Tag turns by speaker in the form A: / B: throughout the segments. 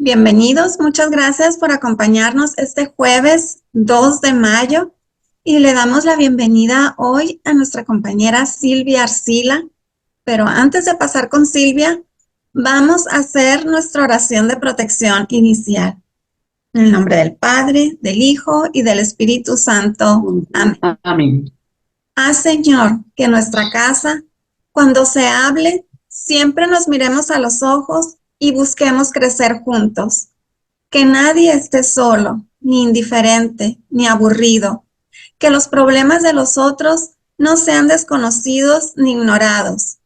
A: Bienvenidos, muchas gracias por acompañarnos este jueves 2 de mayo y le damos la bienvenida hoy a nuestra compañera Silvia Arcila. Pero antes de pasar con Silvia, vamos a hacer nuestra oración de protección inicial. En el nombre del Padre, del Hijo y del Espíritu Santo. Amén.
B: Amén.
A: Haz, Señor, que nuestra casa, cuando se hable, siempre nos miremos a los ojos y busquemos crecer juntos. Que nadie esté solo, ni indiferente, ni aburrido. Que los problemas de los otros no sean desconocidos ni ignorados.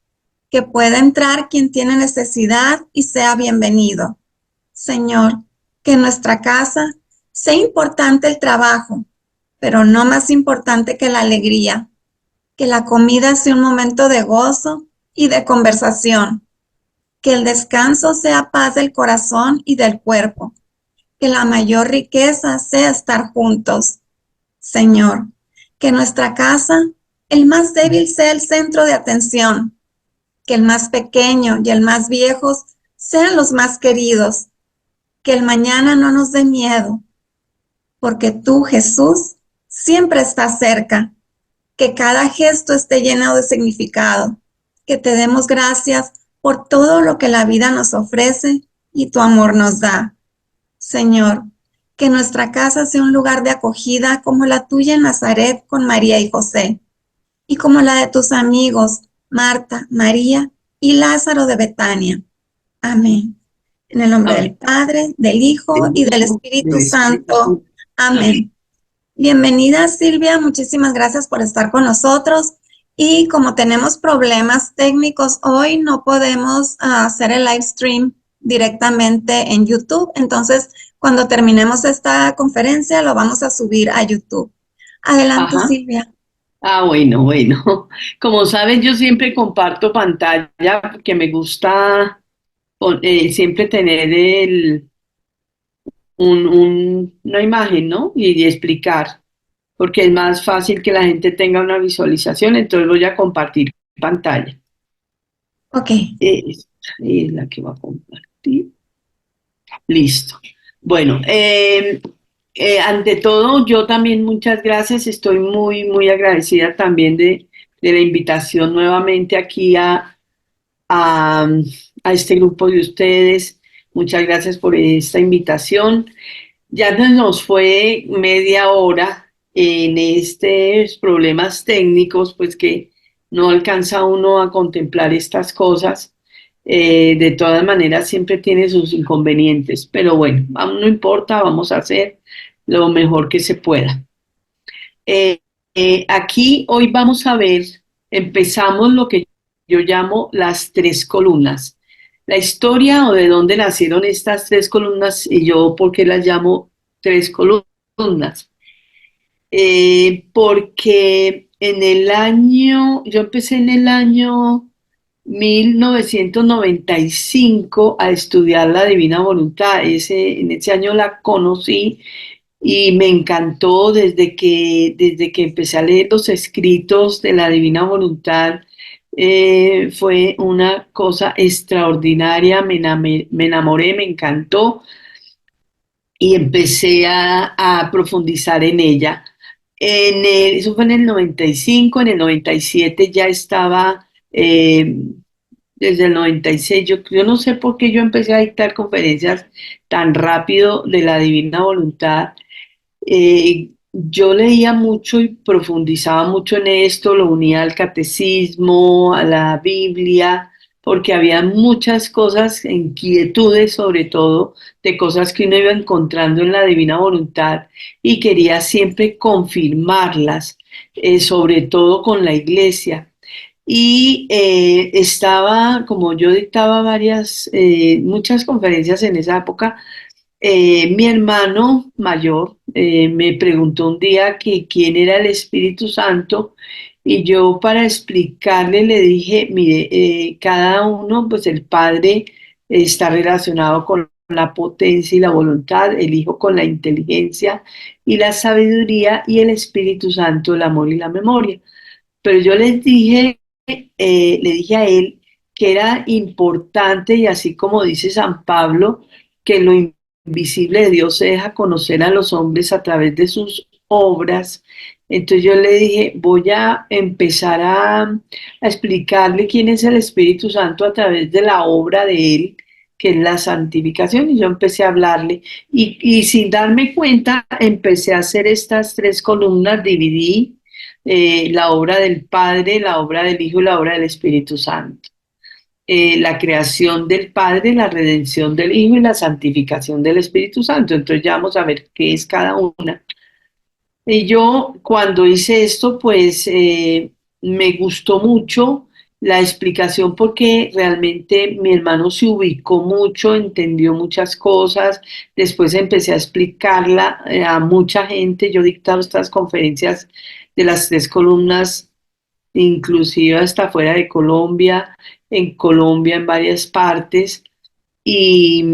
A: Que pueda entrar quien tiene necesidad y sea bienvenido. Señor, que en nuestra casa sea importante el trabajo, pero no más importante que la alegría. Que la comida sea un momento de gozo y de conversación. Que el descanso sea paz del corazón y del cuerpo. Que la mayor riqueza sea estar juntos. Señor, que nuestra casa, el más débil sea el centro de atención. Que el más pequeño y el más viejo sean los más queridos. Que el mañana no nos dé miedo, porque tú, Jesús, siempre estás cerca. Que cada gesto esté lleno de significado, que te demos gracias por todo lo que la vida nos ofrece y tu amor nos da. Señor, que nuestra casa sea un lugar de acogida como la tuya en Nazaret con María y José, y como la de tus amigos Marta, María y Lázaro de Betania. Amén. En el nombre del
B: Amén.
A: Padre, del Hijo
B: Del
A: y del
B: Hijo y del
A: Espíritu
B: Espíritu
A: Santo.
B: Santo. Amén.
A: Amén. Bienvenida, Silvia, muchísimas gracias por estar con nosotros. Y como tenemos problemas técnicos hoy, no podemos hacer el live stream directamente en YouTube. Entonces, cuando terminemos esta conferencia, lo vamos a subir a YouTube. Adelante,
B: Ajá.
A: Silvia.
B: Bueno. Como saben, yo siempre comparto pantalla porque me gusta siempre tener una imagen, ¿no? Y explicar, porque es más fácil que la gente tenga una visualización, entonces voy a compartir pantalla.
A: Ok.
B: Esta es la que voy a compartir. Listo. Bueno, ante todo, yo también muchas gracias. Estoy muy agradecida también de la invitación nuevamente aquí a, a este grupo de ustedes. Muchas gracias por esta invitación. Ya nos fue media hora en estos problemas técnicos, pues que no alcanza uno a contemplar estas cosas. De todas maneras, siempre tiene sus inconvenientes, pero bueno, no importa, vamos a hacer lo mejor que se pueda. Eh, Aquí hoy vamos a ver, empezamos lo que yo llamo las tres columnas. La historia o de dónde nacieron estas tres columnas y yo por qué las llamo tres columnas. Porque yo empecé en el año 1995 a estudiar la Divina Voluntad. En ese año la conocí y me encantó desde que empecé a leer los escritos de la Divina Voluntad. Fue una cosa extraordinaria, me enamoré, me encantó y empecé a profundizar en ella. Eso fue en el 95, en el 97 ya estaba, desde el 96, yo no sé por qué yo empecé a dictar conferencias tan rápido de la Divina Voluntad. Yo leía mucho y profundizaba mucho en esto, lo unía al catecismo, a la Biblia, porque había muchas cosas, inquietudes sobre todo, de cosas que uno iba encontrando en la Divina Voluntad y quería siempre confirmarlas, sobre todo con la Iglesia. Y como yo dictaba muchas conferencias en esa época, mi hermano mayor me preguntó un día que quién era el Espíritu Santo y yo para explicarle le dije, mire, cada uno, pues el Padre está relacionado con la potencia y la voluntad, el Hijo con la inteligencia y la sabiduría y el Espíritu Santo el amor y la memoria. Pero yo le dije a él que era importante y así como dice San Pablo, que lo invisible de Dios se deja conocer a los hombres a través de sus obras. Entonces yo le dije, voy a empezar a explicarle quién es el Espíritu Santo a través de la obra de Él, que es la santificación, y yo empecé a hablarle, y sin darme cuenta empecé a hacer estas tres columnas, dividí la obra del Padre, la obra del Hijo y la obra del Espíritu Santo. La creación del Padre, la redención del Hijo y la santificación del Espíritu Santo. Entonces ya vamos a ver qué es cada una. Y yo cuando hice esto, pues me gustó mucho la explicación porque realmente mi hermano se ubicó mucho, entendió muchas cosas. Después empecé a explicarla a mucha gente. Yo he dictado estas conferencias de las tres columnas, inclusive hasta fuera de Colombia, en Colombia, en varias partes y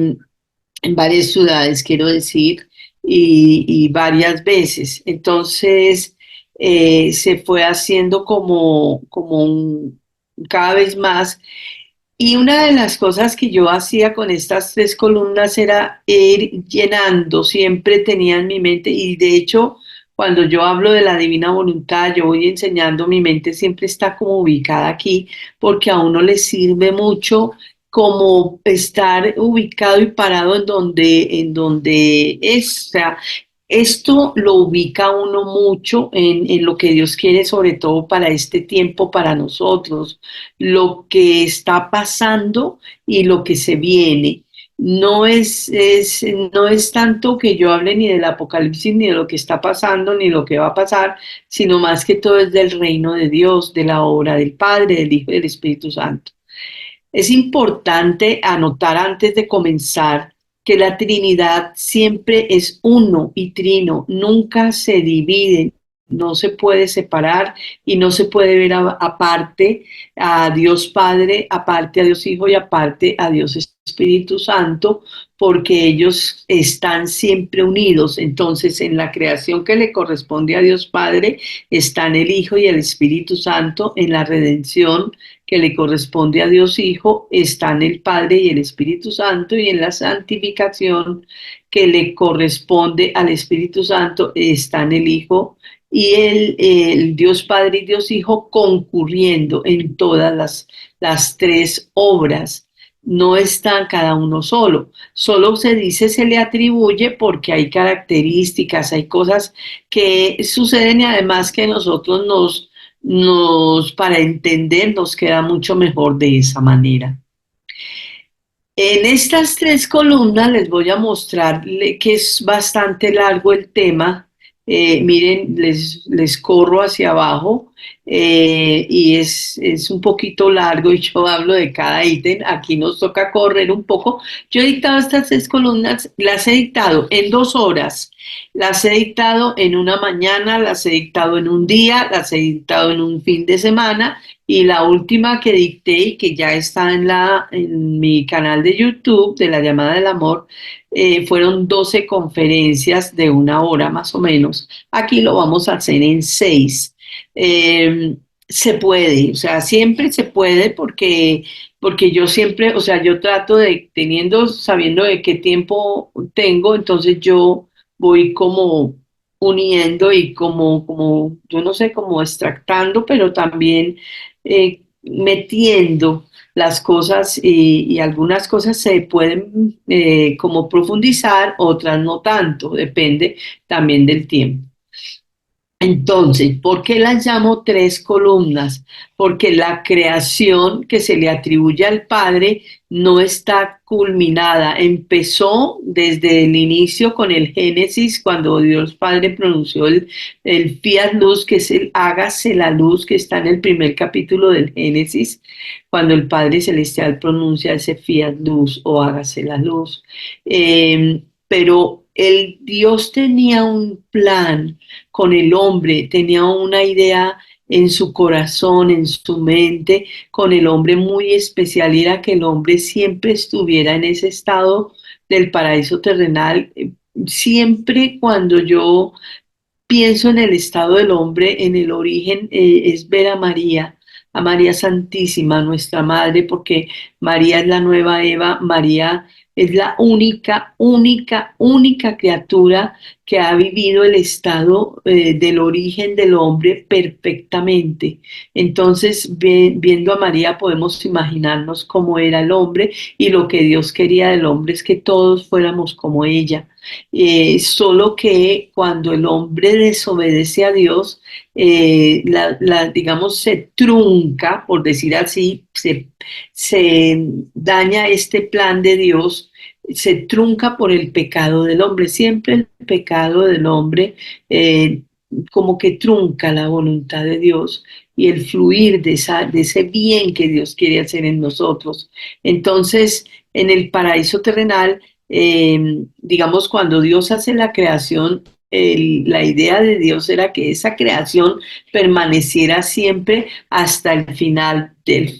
B: en varias ciudades, quiero decir, y varias veces. Entonces, se fue haciendo cada vez más. Y una de las cosas que yo hacía con estas tres columnas era ir llenando, siempre tenía en mi mente, y de hecho, cuando yo hablo de la divina voluntad, yo voy enseñando, mi mente siempre está como ubicada aquí, porque a uno le sirve mucho como estar ubicado y parado en donde es. O sea, esto lo ubica a uno mucho en lo que Dios quiere, sobre todo para este tiempo, para nosotros, lo que está pasando y lo que se viene. No es tanto que yo hable ni del apocalipsis, ni de lo que está pasando, ni lo que va a pasar, sino más que todo es del reino de Dios, de la obra del Padre, del Hijo y del Espíritu Santo. Es importante anotar antes de comenzar que la Trinidad siempre es uno y trino, nunca se divide, no se puede separar y no se puede ver aparte a Dios Padre, aparte a Dios Hijo y aparte a Dios Espíritu Santo, porque ellos están siempre unidos. Entonces, en la creación que le corresponde a Dios Padre, están el Hijo y el Espíritu Santo. En la redención que le corresponde a Dios Hijo, están el Padre y el Espíritu Santo, y en la santificación que le corresponde al Espíritu Santo, están el Hijo y el Dios Padre y Dios Hijo concurriendo en todas las tres obras. No está cada uno solo, solo se dice se le atribuye porque hay características, hay cosas que suceden y además que nosotros para entender nos queda mucho mejor de esa manera. En estas tres columnas les voy a mostrar que es bastante largo el tema. Miren, les corro hacia abajo y es un poquito largo y yo hablo de cada ítem. Aquí nos toca correr un poco. Yo he dictado estas tres columnas, las he dictado en 2 horas, las he dictado en una mañana, las he dictado en un día, las he dictado en un fin de semana. Y la última que dicté y que ya está en mi canal de YouTube de la llamada del amor, fueron 12 conferencias de 1 hora más o menos. Aquí lo vamos a hacer en 6. Se puede, o sea, siempre se puede porque yo siempre, o sea, yo trato de, sabiendo de qué tiempo tengo, entonces yo voy como uniendo y yo no sé, como extractando, pero también metiendo las cosas y algunas cosas se pueden como profundizar, otras no tanto, depende también del tiempo. Entonces, ¿por qué las llamo tres columnas? Porque la creación que se le atribuye al Padre no está culminada. Empezó desde el inicio con el Génesis, cuando Dios Padre pronunció el fiat luz, que es el hágase la luz, que está en el primer capítulo del Génesis, cuando el Padre Celestial pronuncia ese fiat luz o hágase la luz. Pero el Dios tenía un plan con el hombre, tenía una idea en su corazón, en su mente, con el hombre muy especial, y era que el hombre siempre estuviera en ese estado del paraíso terrenal. Siempre cuando yo pienso en el estado del hombre, en el origen, es ver a María Santísima, nuestra Madre, porque María es la nueva Eva, María es la única, única, única criatura que ha vivido el estado del origen del hombre perfectamente. Entonces, viendo a María podemos imaginarnos cómo era el hombre y lo que Dios quería del hombre es que todos fuéramos como ella. Solo que cuando el hombre desobedece a Dios, digamos, se trunca, por decir así, se daña este plan de Dios, se trunca por el pecado del hombre. Siempre el pecado del hombre eh, como que trunca la voluntad de Dios y el fluir de ese bien que Dios quiere hacer en nosotros. Entonces, en el paraíso terrenal, digamos, cuando Dios hace la creación, la idea de Dios era que esa creación permaneciera siempre hasta el final, del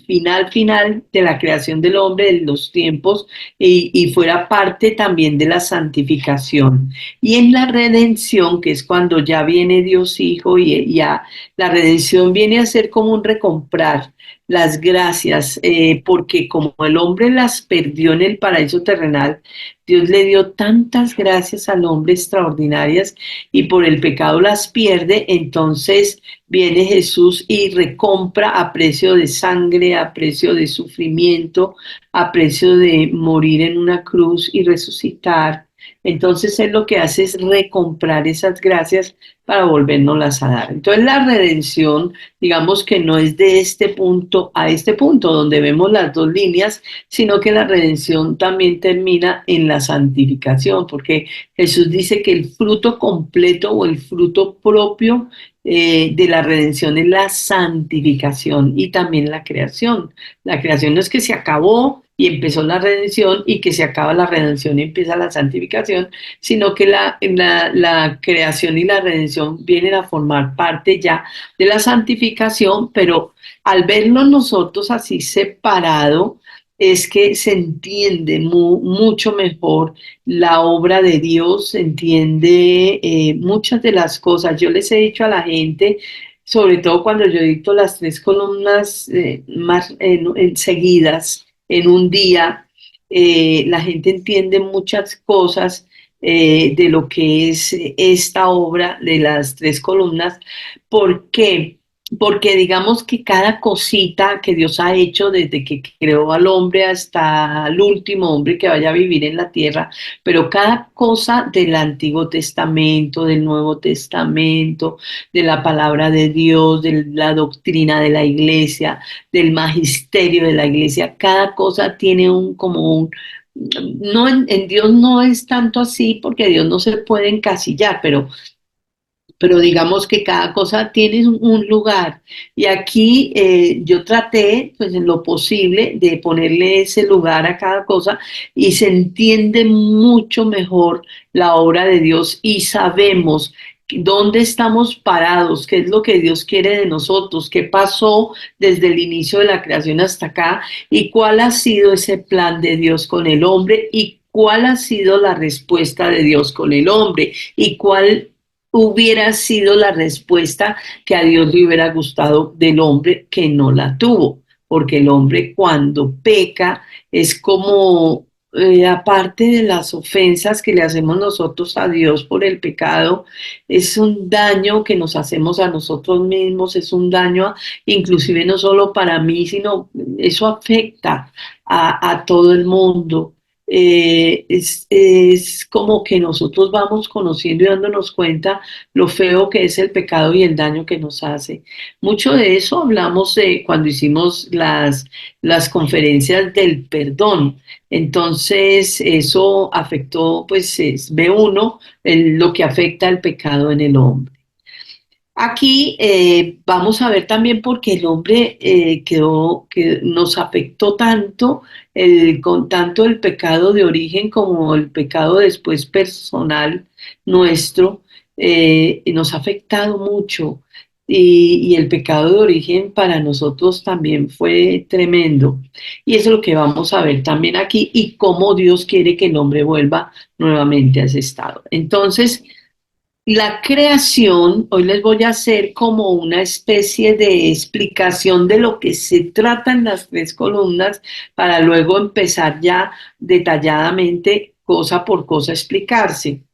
B: final de la creación del hombre, de los tiempos, y fuera parte también de la santificación. Y en la redención, que es cuando ya viene Dios Hijo, y ya la redención viene a ser como un recomprar las gracias, porque como el hombre las perdió en el paraíso terrenal, Dios le dio tantas gracias al hombre extraordinarias y por el pecado las pierde, entonces viene Jesús y recompra a precio de sangre, a precio de sufrimiento, a precio de morir en una cruz y resucitar. Entonces Él lo que hace es recomprar esas gracias para volvernoslas a dar. Entonces la redención, digamos que no es de este punto a este punto donde vemos las dos líneas, sino que la redención también termina en la santificación, porque Jesús dice que el fruto completo o el fruto propio de la redención es la santificación y también la creación. La creación no es que se acabó y empezó la redención y que se acaba la redención y empieza la santificación, sino que la creación y la redención vienen a formar parte ya de la santificación, pero al verlo nosotros así separado, es que se entiende mucho mejor la obra de Dios, se entiende muchas de las cosas. Yo les he dicho a la gente, sobre todo cuando yo dicto las tres columnas más seguidas en un día, la gente entiende muchas cosas de lo que es esta obra de las tres columnas. ¿Por qué? Porque digamos que cada cosita que Dios ha hecho desde que creó al hombre hasta el último hombre que vaya a vivir en la tierra, pero cada cosa del Antiguo Testamento, del Nuevo Testamento, de la palabra de Dios, de la doctrina de la iglesia, del magisterio de la iglesia, cada cosa tiene no en Dios no es tanto así porque Dios no se puede encasillar, pero digamos que cada cosa tiene un lugar. Y aquí yo traté, pues en lo posible, de ponerle ese lugar a cada cosa y se entiende mucho mejor la obra de Dios y sabemos dónde estamos parados, qué es lo que Dios quiere de nosotros, qué pasó desde el inicio de la creación hasta acá y cuál ha sido ese plan de Dios con el hombre y cuál ha sido la respuesta de Dios con el hombre y cuál hubiera sido la respuesta que a Dios le hubiera gustado del hombre que no la tuvo, porque el hombre cuando peca es como, aparte de las ofensas que le hacemos nosotros a Dios por el pecado, es un daño que nos hacemos a nosotros mismos, es un daño inclusive no solo para mí, sino eso afecta a todo el mundo. Es como que nosotros vamos conociendo y dándonos cuenta lo feo que es el pecado y el daño que nos hace. Mucho de eso hablamos cuando hicimos las conferencias del perdón. Entonces, eso afectó, pues ve uno lo que afecta el pecado en el hombre. Aquí vamos a ver también por qué el hombre que nos afectó tanto, con tanto el pecado de origen como el pecado después personal nuestro, nos ha afectado mucho. Y el pecado de origen para nosotros también fue tremendo. Y eso es lo que vamos a ver también aquí y cómo Dios quiere que el hombre vuelva nuevamente a ese estado. Entonces, La creación, hoy les voy a hacer como una especie de explicación de lo que se trata en las tres columnas para luego empezar ya detalladamente, cosa por cosa, a explicarse.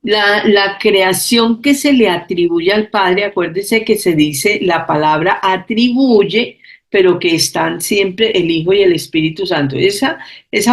B: La creación que se le atribuye al Padre, acuérdese que se dice la palabra atribuye, pero que están siempre el Hijo y el Espíritu Santo. Esa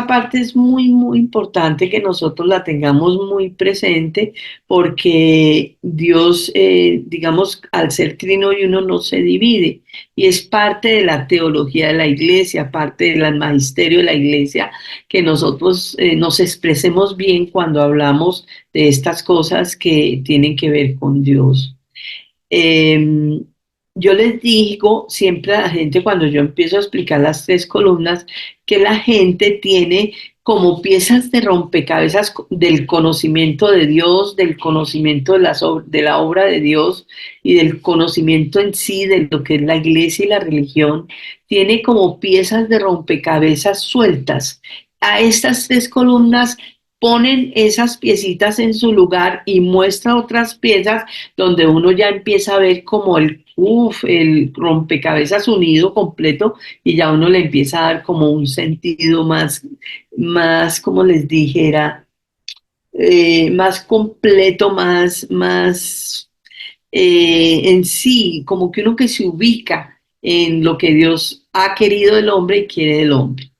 B: parte es muy, muy importante que nosotros la tengamos muy presente porque Dios, digamos, al ser trino y uno no se divide y es parte de la teología de la iglesia, parte del magisterio de la iglesia, que nosotros nos expresemos bien cuando hablamos de estas cosas que tienen que ver con Dios. Eh, yo les digo siempre a la gente cuando yo empiezo a explicar las tres columnas que la gente tiene como piezas de rompecabezas del conocimiento de Dios, del conocimiento de la obra de Dios y del conocimiento en sí de lo que es la iglesia y la religión, tiene como piezas de rompecabezas sueltas. A estas tres columnas ponen esas piecitas en su lugar y muestra otras piezas donde uno ya empieza a ver como el rompecabezas unido completo y ya uno le empieza a dar como un sentido más como les dijera, más completo, en sí, como que uno que se ubica en lo que Dios ha querido del hombre y quiere del hombre.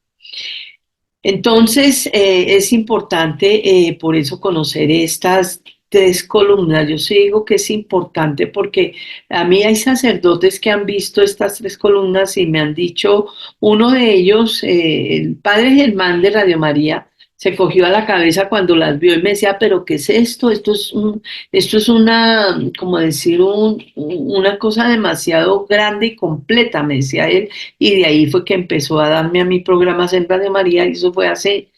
B: Entonces, es importante por eso conocer estas tres columnas. Yo sí digo que es importante porque a mí hay sacerdotes que han visto estas tres columnas y me han dicho, uno de ellos, el padre Germán de Radio María, se cogió a la cabeza cuando las vio y me decía, pero ¿qué es esto? Esto es una, como decir, una cosa demasiado grande y completa, me decía él, y de ahí fue que empezó a darme a mí programas en Radio María y eso fue hace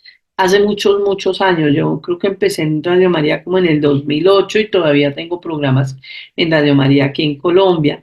B: muchos, muchos años. Yo creo que empecé en Radio María como en el 2008 y todavía tengo programas en Radio María aquí en Colombia.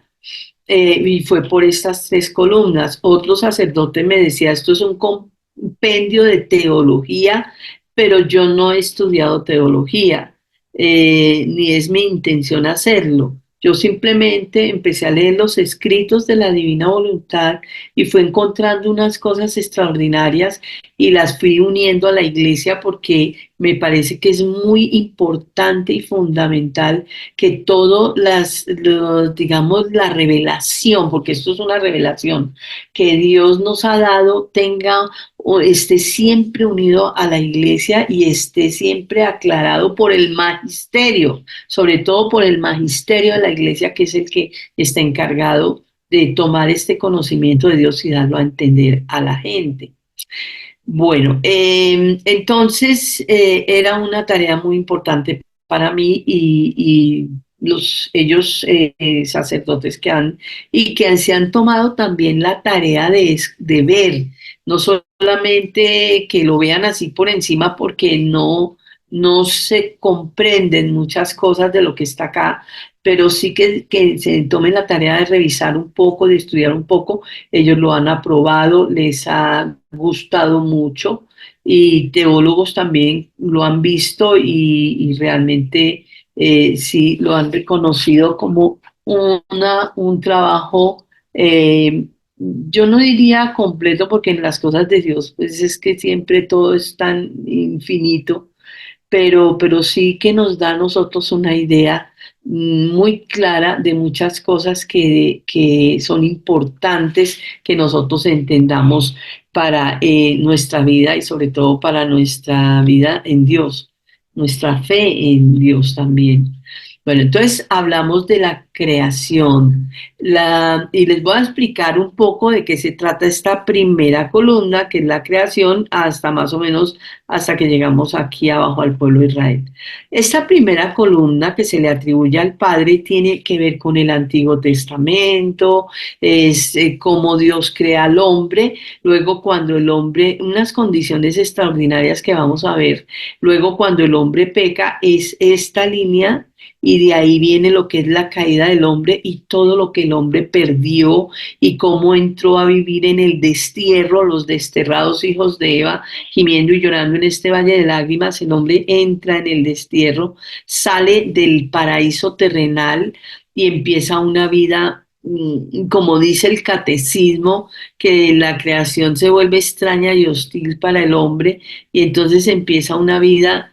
B: Y fue por estas tres columnas. Otro sacerdote me decía, esto es un compendio de teología, pero yo no he estudiado teología, ni es mi intención hacerlo. Yo simplemente empecé a leer los escritos de la Divina Voluntad y fui encontrando unas cosas extraordinarias y las fui uniendo a la iglesia porque me parece que es muy importante y fundamental que todo digamos, la revelación, porque esto es una revelación que Dios nos ha dado, tenga o esté siempre unido a la iglesia y esté siempre aclarado por el magisterio, sobre todo por el magisterio de la iglesia, que es el que está encargado de tomar este conocimiento de Dios y darlo a entender a la gente. Bueno, entonces era una tarea muy importante para mí y ellos sacerdotes que se han tomado también la tarea de ver, no solamente que lo vean así por encima porque no se comprenden muchas cosas de lo que está acá, pero sí que se tomen la tarea de revisar un poco, de estudiar un poco. Ellos lo han aprobado, les ha gustado mucho y teólogos también lo han visto y realmente sí lo han reconocido como un trabajo, yo no diría completo porque en las cosas de Dios pues es que siempre todo es tan infinito, pero sí que nos da a nosotros una idea muy clara de muchas cosas que son importantes que nosotros entendamos para nuestra vida y sobre todo para nuestra vida en Dios, nuestra fe en Dios también. Bueno, entonces hablamos de la creación y les voy a explicar un poco de qué se trata esta primera columna, que es la creación, hasta más o menos hasta que llegamos aquí abajo al pueblo de Israel. Esta primera columna que se le atribuye al Padre tiene que ver con el Antiguo Testamento, es cómo Dios crea al hombre, luego cuando el hombre, unas condiciones extraordinarias que vamos a ver, luego cuando el hombre peca, es esta línea y de ahí viene lo que es la caída caída del hombre y todo lo que el hombre perdió y cómo entró a vivir en el destierro, los desterrados hijos de Eva, gimiendo y llorando en este valle de lágrimas. El hombre entra en el destierro, sale del paraíso terrenal y empieza una vida, como dice el catecismo, que la creación se vuelve extraña y hostil para el hombre y entonces empieza una vida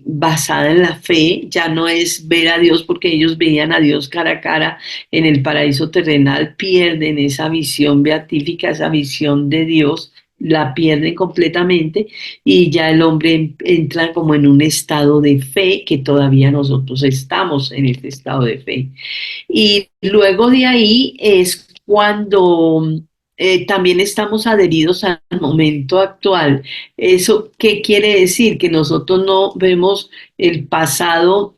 B: basada en la fe. Ya no es ver a Dios porque ellos veían a Dios cara a cara en el paraíso terrenal, pierden esa visión beatífica, esa visión de Dios, la pierden completamente y ya el hombre entra como en un estado de fe que todavía nosotros estamos en este estado de fe. Y luego de ahí es cuando también estamos adheridos al momento actual. ¿Eso qué quiere decir? Que nosotros no vemos el pasado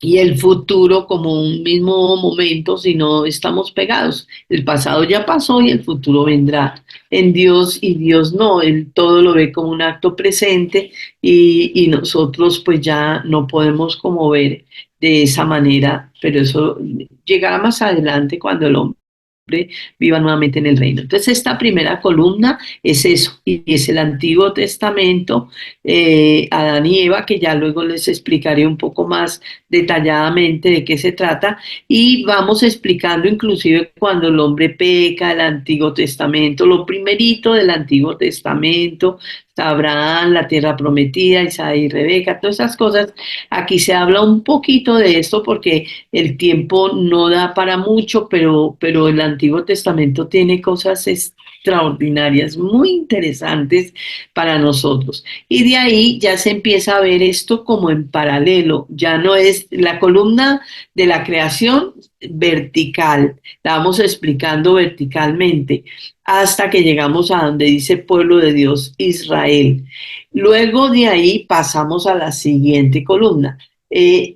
B: y el futuro como un mismo momento, sino estamos pegados. El pasado ya pasó y el futuro vendrá. En Dios y Dios no, Él todo lo ve como un acto presente y nosotros pues ya no podemos como ver de esa manera, pero eso llegará más adelante cuando el hombre viva nuevamente en el reino. Entonces esta primera columna es eso, y es el Antiguo Testamento, Adán y Eva, que ya luego les explicaré un poco más detalladamente de qué se trata, y vamos explicando inclusive cuando el hombre peca, el Antiguo Testamento, lo primerito del Antiguo Testamento, está Abraham, la tierra prometida, Isaac y Rebeca, todas esas cosas. Aquí se habla un poquito de esto porque el tiempo no da para mucho, pero el Antiguo Testamento tiene cosas extraordinarias, muy interesantes para nosotros. Y de ahí ya se empieza a ver esto como en paralelo, ya no es la columna de la creación vertical, la vamos explicando verticalmente hasta que llegamos a donde dice pueblo de Dios Israel. Luego de ahí pasamos a la siguiente columna.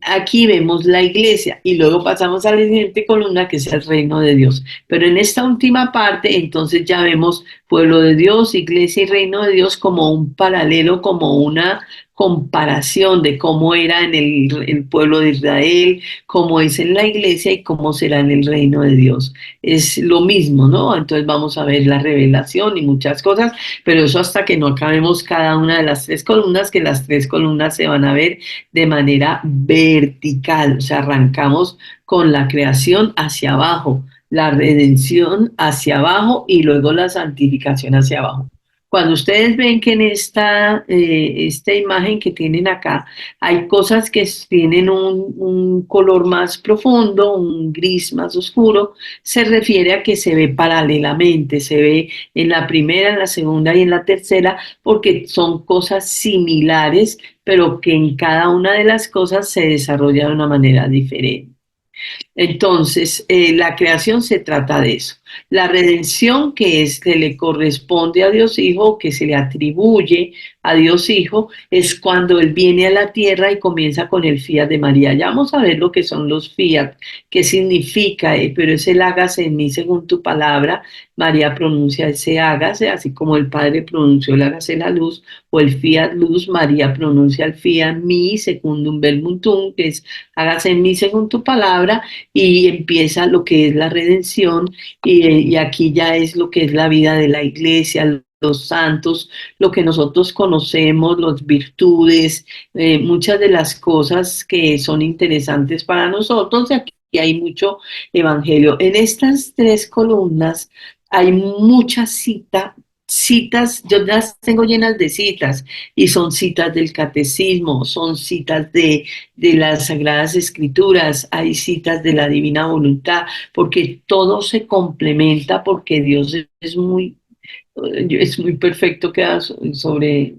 B: Aquí vemos la iglesia y luego pasamos a la siguiente columna que es el reino de Dios. Pero en esta última parte entonces ya vemos pueblo de Dios, iglesia y reino de Dios como un paralelo, como una comparación de cómo era en el pueblo de Israel, cómo es en la iglesia y cómo será en el reino de Dios. Es lo mismo, ¿no? Entonces vamos a ver la revelación y muchas cosas, pero eso hasta que no acabemos cada una de las tres columnas, que las tres columnas se van a ver de manera vertical, o sea, arrancamos con la creación hacia abajo, la redención hacia abajo y luego la santificación hacia abajo. Cuando ustedes ven que en esta imagen que tienen acá hay cosas que tienen un color más profundo, un gris más oscuro, se refiere a que se ve paralelamente, se ve en la primera, en la segunda y en la tercera, porque son cosas similares, pero que en cada una de las cosas se desarrolla de una manera diferente. Entonces, la creación se trata de eso. La redención, que es que le corresponde a Dios Hijo, que se le atribuye a Dios Hijo, es cuando Él viene a la tierra y comienza con el fiat de María. Ya vamos a ver lo que son los fiat, qué significa, pero es el hágase en mí según tu palabra. María pronuncia ese hágase, así como el Padre pronunció el hágase la luz, o el fiat luz, María pronuncia el fiat mi secundum verbum tuum, que es hágase en mí según tu palabra, y empieza lo que es la redención, y aquí ya es lo que es la vida de la iglesia, los santos, lo que nosotros conocemos, las virtudes, muchas de las cosas que son interesantes para nosotros. Aquí hay mucho evangelio. En estas tres columnas hay muchas citas, yo las tengo llenas de citas, y son citas del catecismo, son citas de las Sagradas Escrituras, hay citas de la Divina Voluntad, porque todo se complementa, porque Dios es muy perfecto, queda sobre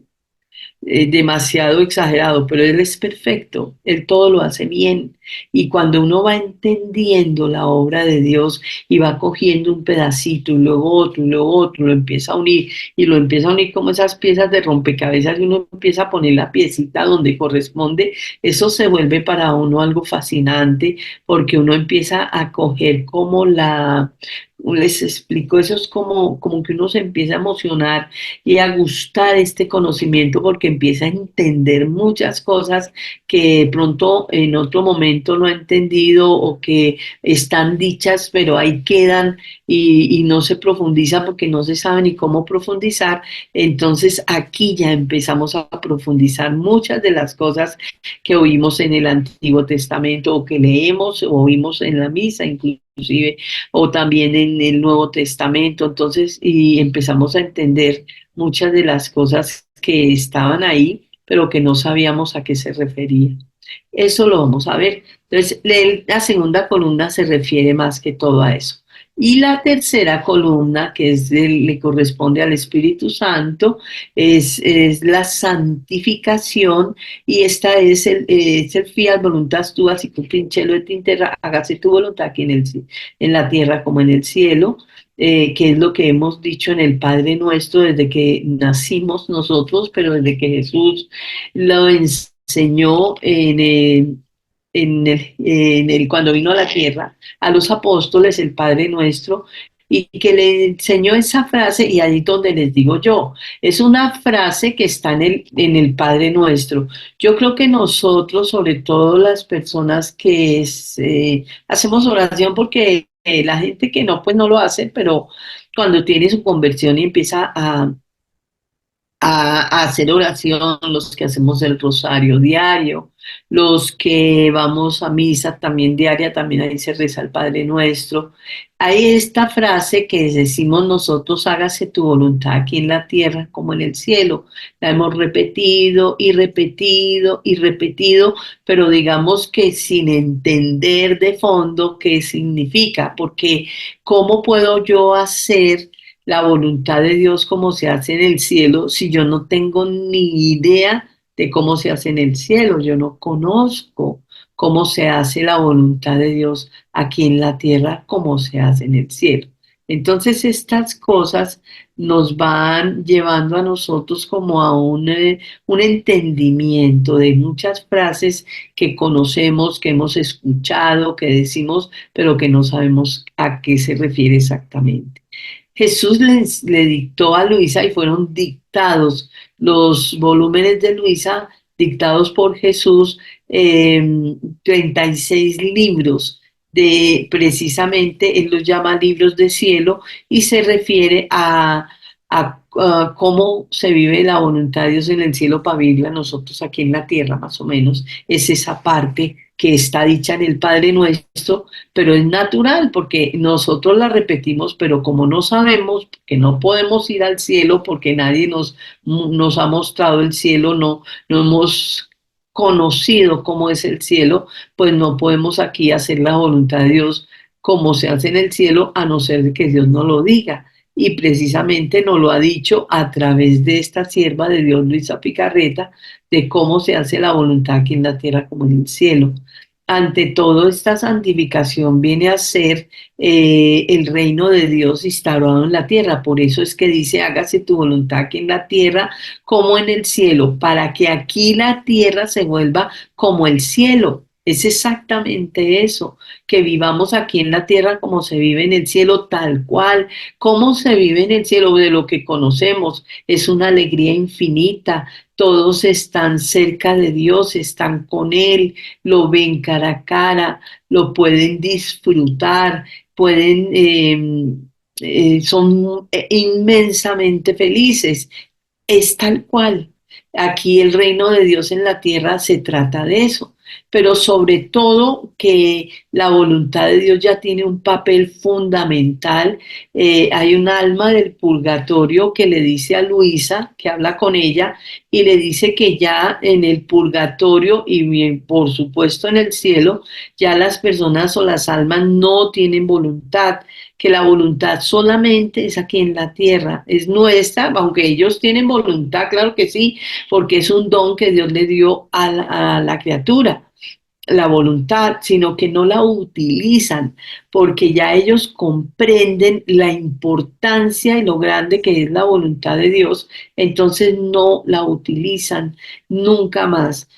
B: demasiado exagerado, pero Él es perfecto, Él todo lo hace bien. Y cuando uno va entendiendo la obra de Dios y va cogiendo un pedacito y luego otro y luego otro, lo empieza a unir y lo empieza a unir como esas piezas de rompecabezas y uno empieza a poner la piecita donde corresponde, eso se vuelve para uno algo fascinante porque uno empieza a coger como les explico, eso es como que uno se empieza a emocionar y a gustar este conocimiento porque empieza a entender muchas cosas que de pronto en otro momento no ha entendido o que están dichas, pero ahí quedan y no se profundiza porque no se sabe ni cómo profundizar. Entonces aquí ya empezamos a profundizar muchas de las cosas que oímos en el Antiguo Testamento o que leemos o oímos en la misa inclusive o también en el Nuevo Testamento. Entonces, y empezamos a entender muchas de las cosas que estaban ahí, pero que no sabíamos a qué se refería. Eso lo vamos a ver. Entonces, la segunda columna se refiere más que todo a eso. Y la tercera columna, que le corresponde al Espíritu Santo, es la santificación, y esta es el fiat voluntas tua, sicut in cielo et in terra, hágase tu voluntad aquí en la tierra como en el cielo, que es lo que hemos dicho en el Padre Nuestro desde que nacimos nosotros, pero desde que Jesús lo enseñó cuando vino a la tierra a los apóstoles, el Padre Nuestro, y que le enseñó esa frase, y ahí donde les digo yo, es una frase que está en el Padre Nuestro. Yo creo que nosotros, sobre todo las personas que hacemos oración, porque la gente que no, pues no lo hace, pero cuando tiene su conversión y empieza a hacer oración, los que hacemos el rosario diario, los que vamos a misa también diaria, también ahí se reza el Padre Nuestro. Hay esta frase que decimos nosotros, hágase tu voluntad aquí en la tierra como en el cielo. La hemos repetido y repetido y repetido, pero digamos que sin entender de fondo qué significa, porque ¿cómo puedo yo hacer la voluntad de Dios como se hace en el cielo si yo no tengo ni idea de cómo se hace en el cielo? Yo no conozco cómo se hace la voluntad de Dios aquí en la tierra como se hace en el cielo. Entonces estas cosas nos van llevando a nosotros como a un entendimiento de muchas frases que conocemos, que hemos escuchado, que decimos, pero que no sabemos a qué se refiere exactamente. Jesús le dictó a Luisa y fueron dictados los volúmenes de Luisa, dictados por Jesús, 36 libros de precisamente, él los llama libros de cielo y se refiere a cómo se vive la voluntad de Dios en el cielo para vivirla nosotros aquí en la tierra, más o menos. Es esa parte que está dicha en el Padre Nuestro, pero es natural porque nosotros la repetimos, pero como no sabemos que no podemos ir al cielo porque nadie nos ha mostrado el cielo, no hemos conocido cómo es el cielo, pues no podemos aquí hacer la voluntad de Dios como se hace en el cielo, a no ser que Dios nos lo diga. Y precisamente nos lo ha dicho a través de esta sierva de Dios, Luisa Picarreta, de cómo se hace la voluntad aquí en la tierra como en el cielo. Ante todo, esta santificación viene a ser el reino de Dios instaurado en la tierra. Por eso es que dice, hágase tu voluntad aquí en la tierra como en el cielo, para que aquí la tierra se vuelva como el cielo. Es exactamente eso, que vivamos aquí en la tierra como se vive en el cielo, tal cual. ¿Cómo se vive en el cielo? De lo que conocemos, es una alegría infinita. Todos están cerca de Dios, están con Él, lo ven cara a cara, lo pueden disfrutar, son inmensamente felices. Es tal cual. Aquí el reino de Dios en la tierra se trata de eso, pero sobre todo que la voluntad de Dios ya tiene un papel fundamental. Hay un alma del purgatorio que le dice a Luisa, que habla con ella, y le dice que ya en el purgatorio y bien, por supuesto en el cielo, ya las personas o las almas no tienen voluntad, que la voluntad solamente es aquí en la tierra, es nuestra, aunque ellos tienen voluntad, claro que sí, porque es un don que Dios le dio a la criatura, la voluntad, sino que no la utilizan, porque ya ellos comprenden la importancia y lo grande que es la voluntad de Dios, entonces no la utilizan nunca más.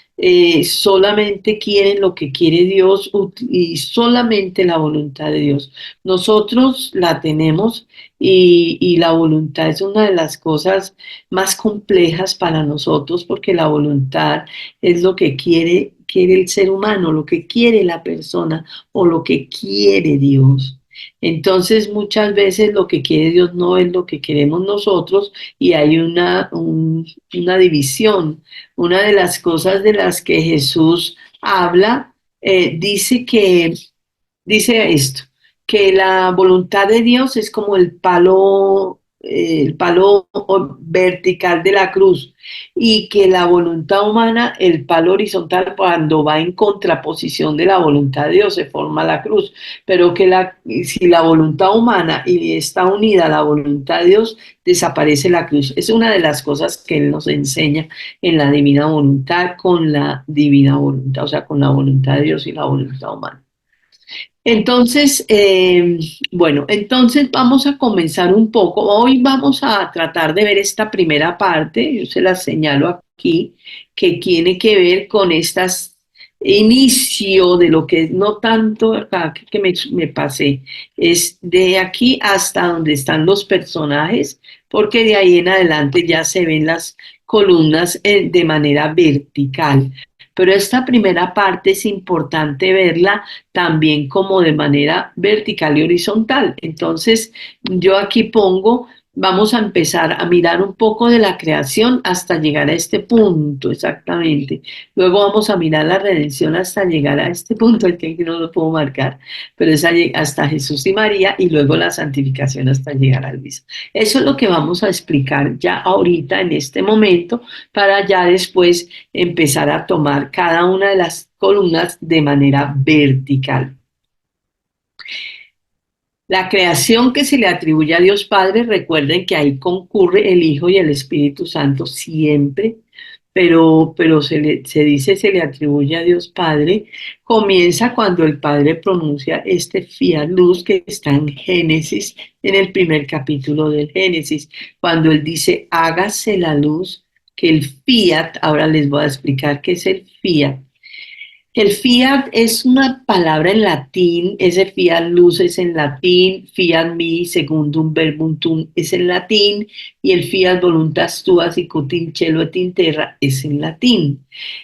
B: solamente quieren lo que quiere Dios y solamente la voluntad de Dios. Nosotros la tenemos y la voluntad es una de las cosas más complejas para nosotros porque la voluntad es lo que quiere el ser humano, lo que quiere la persona o lo que quiere Dios. Entonces muchas veces lo que quiere Dios no es lo que queremos nosotros y hay una división. Una de las cosas de las que Jesús habla, dice esto, que la voluntad de Dios es como el palo vertical de la cruz y que la voluntad humana, el palo horizontal, cuando va en contraposición de la voluntad de Dios, se forma la cruz, pero que si la voluntad humana y está unida a la voluntad de Dios, desaparece la cruz. Es una de las cosas que Él nos enseña en la divina voluntad con la divina voluntad, o sea, con la voluntad de Dios y la voluntad humana. Entonces, bueno, entonces vamos a comenzar un poco. Hoy vamos a tratar de ver esta primera parte, yo se la señalo aquí, que tiene que ver con estas inicio de lo que es no tanto acá que me pasé, es de aquí hasta donde están los personajes, porque de ahí en adelante ya se ven las columnas de manera vertical. Pero esta primera parte es importante verla también como de manera vertical y horizontal. Entonces, yo aquí pongo, vamos a empezar a mirar un poco de la creación hasta llegar a este punto, exactamente. Luego vamos a mirar la redención hasta llegar a este punto, el que aquí no lo puedo marcar, pero es hasta Jesús y María y luego la santificación hasta llegar al mismo. Eso es lo que vamos a explicar ya ahorita en este momento para ya después empezar a tomar cada una de las columnas de manera vertical. La creación que se le atribuye a Dios Padre, recuerden que ahí concurre el Hijo y el Espíritu Santo siempre, pero se dice se le atribuye a Dios Padre, comienza cuando el Padre pronuncia este fiat luz que está en Génesis, en el primer capítulo del Génesis, cuando él dice hágase la luz, que el fiat, ahora les voy a explicar qué es el fiat. El fiat es una palabra en latín, ese fiat luz es en latín, fiat mi secundum verbum tuum es en latín y el fiat voluntas tua sicut in cielo et in terra es en latín.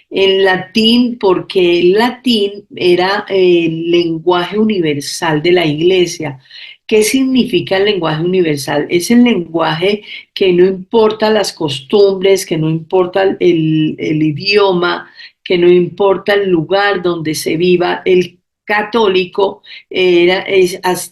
B: En latín porque el latín era el lenguaje universal de la iglesia. ¿Qué significa el lenguaje universal? Es el lenguaje que no importa las costumbres, que no importa el idioma, que no importa el lugar donde se viva, el católico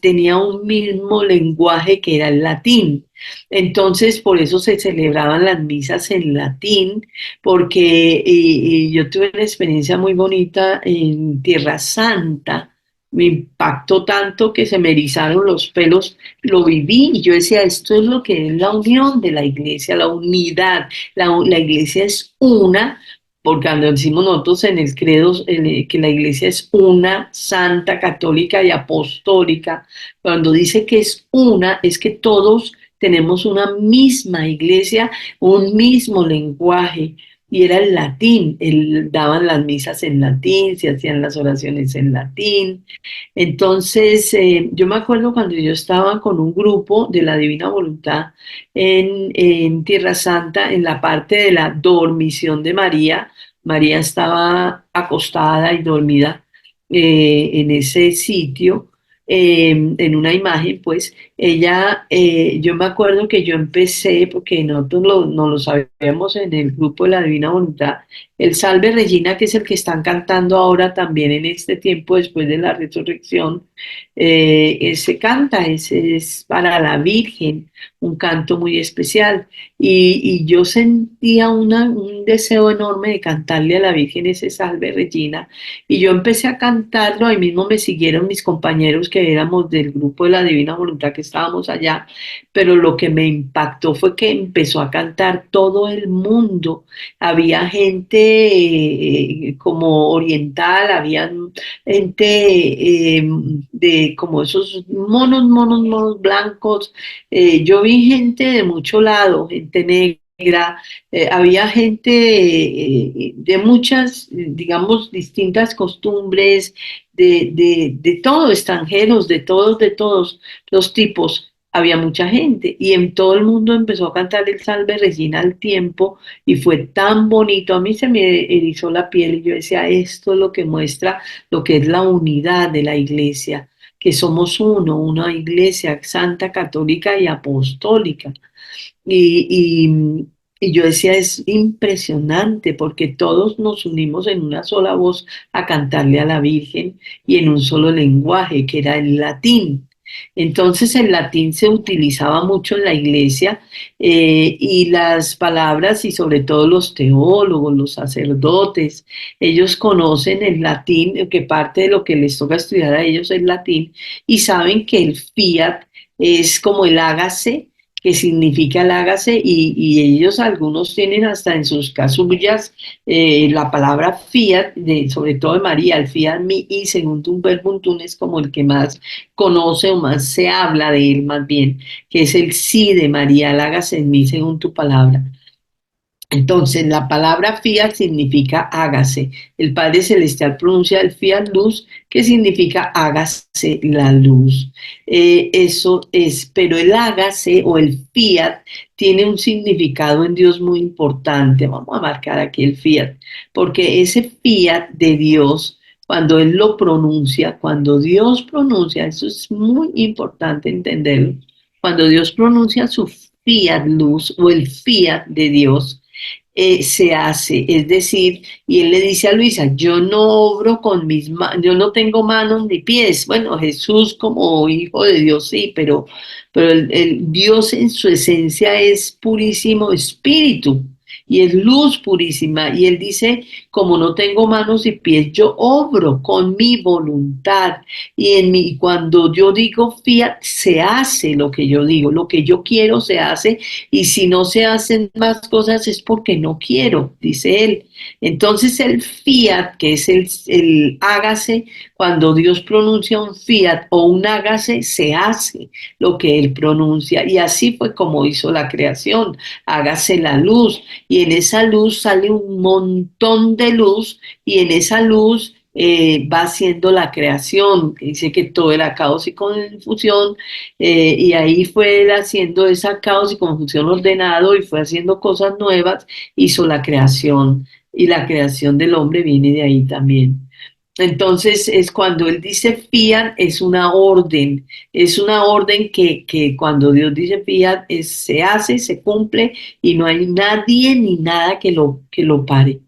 B: tenía un mismo lenguaje que era el latín. Entonces, por eso se celebraban las misas en latín, porque yo tuve una experiencia muy bonita en Tierra Santa. Me impactó tanto que se me erizaron los pelos, lo viví y yo decía, esto es lo que es la unión de la iglesia, la unidad. La iglesia es una, porque cuando decimos nosotros en el credo que la iglesia es una, santa, católica y apostólica, cuando dice que es una, es que todos tenemos una misma iglesia, un mismo lenguaje, y era el latín, daban las misas en latín, se hacían las oraciones en latín. Entonces, yo me acuerdo cuando yo estaba con un grupo de la Divina Voluntad en Tierra Santa, en la parte de la dormición de María. María estaba acostada y dormida en ese sitio, en una imagen, pues ella, yo me acuerdo que yo empecé, porque nosotros no lo sabíamos en el grupo de la Divina Voluntad, el Salve Regina, que es el que están cantando ahora también en este tiempo después de la resurrección, se canta, ese es para la Virgen, un canto muy especial. Y yo sentía un deseo enorme de cantarle a la Virgen ese Salve Regina. Y yo empecé a cantarlo, ahí mismo me siguieron mis compañeros que éramos del grupo de la Divina Voluntad que estábamos allá, pero lo que me impactó fue que empezó a cantar todo el mundo. Había gente como oriental, había gente de como esos monos blancos. Yo vi gente de mucho lado, gente negra, negra, había gente de muchas, digamos, distintas costumbres, de todo, extranjeros, de todos los tipos. Había mucha gente y en todo el mundo empezó a cantar el Salve Regina al tiempo y fue tan bonito. A mí se me erizó la piel y yo decía, esto es lo que muestra lo que es la unidad de la iglesia, que somos uno, una iglesia santa, católica y apostólica. Y, y, y yo decía, es impresionante porque todos nos unimos en una sola voz a cantarle a la Virgen y en un solo lenguaje, que era el latín. Entonces el latín se utilizaba mucho en la iglesia y las palabras y sobre todo los teólogos, los sacerdotes, ellos conocen el latín, que parte de lo que les toca estudiar a ellos es latín y saben que el fiat es como el hágase que significa el hágase, y ellos algunos tienen hasta en sus casullas la palabra fiat, sobre todo de María, el fiat mi y segundum verbum tuum es como el que más conoce o más se habla de él más bien, que es el sí de María, el hágase en mí según tu palabra. Entonces, la palabra fiat significa hágase. El Padre Celestial pronuncia el fiat luz, que significa hágase la luz. Eso es, pero el hágase o el fiat tiene un significado en Dios muy importante. Vamos a marcar aquí el fiat, porque ese fiat de Dios, cuando Él lo pronuncia, cuando Dios pronuncia, eso es muy importante entenderlo. Cuando Dios pronuncia su fiat luz o el fiat de Dios, se hace, es decir, y él le dice a Luisa, yo no obro con mis manos, yo no tengo manos ni pies. Bueno, Jesús como hijo de Dios sí, pero el Dios en su esencia es purísimo espíritu y es luz purísima. Y él dice, como no tengo manos y pies, yo obro con mi voluntad. Y cuando yo digo fiat, se hace lo que yo digo, lo que yo quiero se hace, y si no se hacen más cosas es porque no quiero, dice él. Entonces el fiat, que es el hágase, cuando Dios pronuncia un fiat o un hágase, se hace lo que él pronuncia. Y así fue como hizo la creación, hágase la luz, y en esa luz sale un montón de luz, y en esa luz va haciendo la creación, que dice que todo era caos y confusión, y ahí fue él haciendo esa caos y confusión ordenado y fue haciendo cosas nuevas, hizo la creación y la creación del hombre viene de ahí también. Entonces es cuando él dice fiat, es una orden que cuando Dios dice fiat se hace, se cumple y no hay nadie ni nada que lo pare.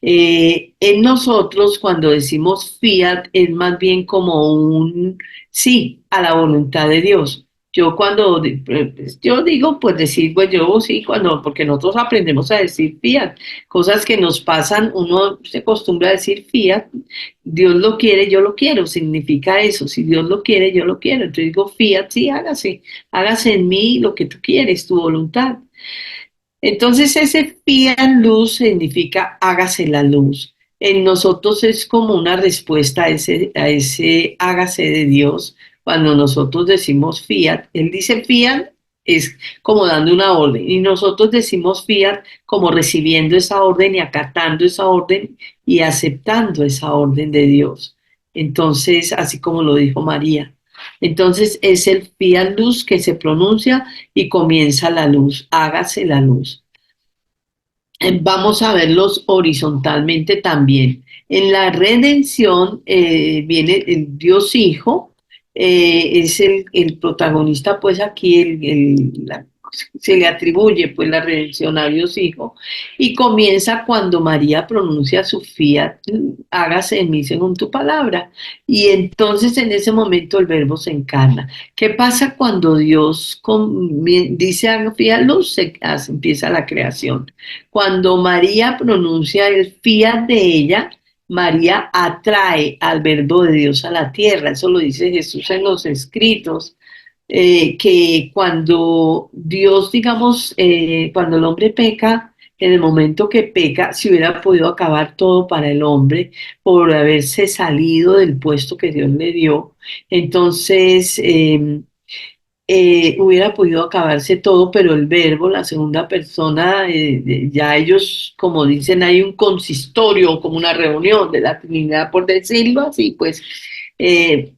B: En nosotros, cuando decimos fiat, es más bien como un sí a la voluntad de Dios. Yo cuando yo digo, pues decir, pues yo sí, cuando, porque nosotros aprendemos a decir fiat, cosas que nos pasan, uno se acostumbra a decir fiat, Dios lo quiere, yo lo quiero, significa eso, si Dios lo quiere, yo lo quiero. Entonces digo fiat, sí, hágase, hágase en mí lo que tú quieres, tu voluntad. Entonces ese fiat luz significa hágase la luz. En nosotros es como una respuesta a ese hágase de Dios. Cuando nosotros decimos fiat, Él dice fiat es como dando una orden y nosotros decimos fiat como recibiendo esa orden y acatando esa orden y aceptando esa orden de Dios. Entonces, así como lo dijo María. Entonces es el fiat luz que se pronuncia y comienza la luz, hágase la luz. Vamos a verlos horizontalmente también. En la redención viene el Dios Hijo, es el protagonista, pues aquí se le atribuye pues la redención a Dios Hijo y comienza cuando María pronuncia su fiat, hágase en mí según tu palabra. Y entonces en ese momento el verbo se encarna. ¿Qué pasa cuando Dios dice haga fiat luz? Empieza la creación. Cuando María pronuncia el fiat de ella, María atrae al verbo de Dios a la tierra. Eso lo dice Jesús en los escritos, que cuando Dios, digamos, cuando el hombre peca, en el momento que peca, si hubiera podido acabar todo para el hombre por haberse salido del puesto que Dios le dio. Entonces, hubiera podido acabarse todo, pero el verbo, la segunda persona, ya ellos, como dicen, hay un consistorio, como una reunión de la Trinidad, por decirlo así, pues, eh,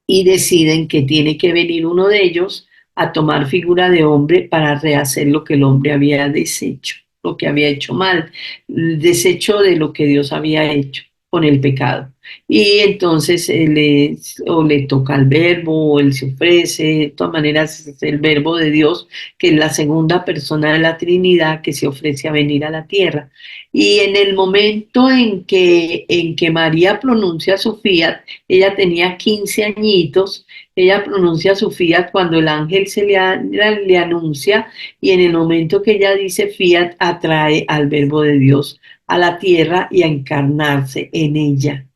B: y deciden que tiene que venir uno de ellos a tomar figura de hombre para rehacer lo que el hombre había deshecho, lo que había hecho mal, el desecho de lo que Dios había hecho con el pecado. Y entonces o le toca al verbo, o él se ofrece, de todas maneras es el verbo de Dios, que es la segunda persona de la Trinidad que se ofrece a venir a la tierra. Y en el momento en que María pronuncia su fiat, ella tenía 15 añitos, ella pronuncia su fiat cuando el ángel le anuncia, y en el momento que ella dice fiat atrae al verbo de Dios a la tierra y a encarnarse en ella.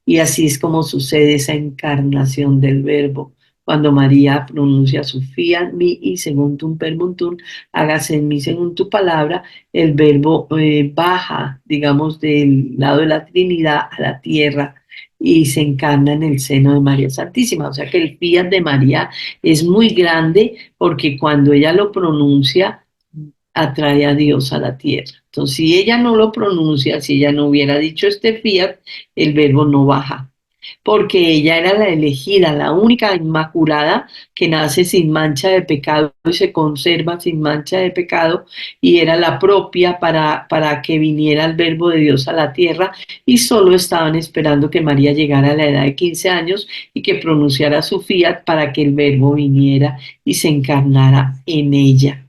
B: Y así es como sucede esa encarnación del verbo. Cuando María pronuncia su fiat mi y según tu permuntum, hágase en mí según tu palabra, el verbo baja, digamos, del lado de la Trinidad a la tierra y se encarna en el seno de María Santísima. O sea que el fiat de María es muy grande porque cuando ella lo pronuncia, atrae a Dios a la tierra. Entonces, si ella no lo pronuncia, si ella no hubiera dicho este fiat, el verbo no baja, porque ella era la elegida, la única inmaculada que nace sin mancha de pecado y se conserva sin mancha de pecado, y era la propia para que viniera el verbo de Dios a la tierra, y solo estaban esperando que María llegara a la edad de 15 años y que pronunciara su fiat para que el verbo viniera y se encarnara en ella.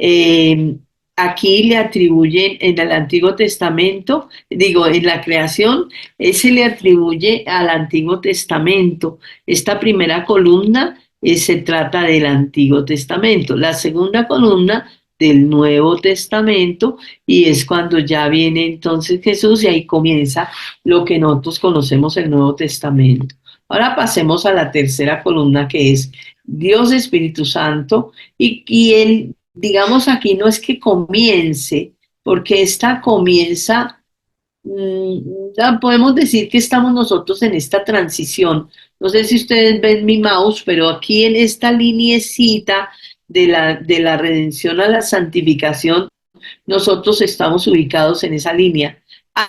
B: Eh, Aquí le atribuyen en el Antiguo Testamento, digo, en la creación, se le atribuye al Antiguo Testamento. Esta primera columna se trata del Antiguo Testamento, la segunda columna del Nuevo Testamento, y es cuando ya viene entonces Jesús y ahí comienza lo que nosotros conocemos el Nuevo Testamento. Ahora pasemos a la tercera columna, que es Dios Espíritu Santo, y él, digamos, aquí no es que comience, porque esta comienza, ya podemos decir que estamos nosotros en esta transición. No sé si ustedes ven mi mouse, pero aquí en esta lineecita de la redención a la santificación, nosotros estamos ubicados en esa línea,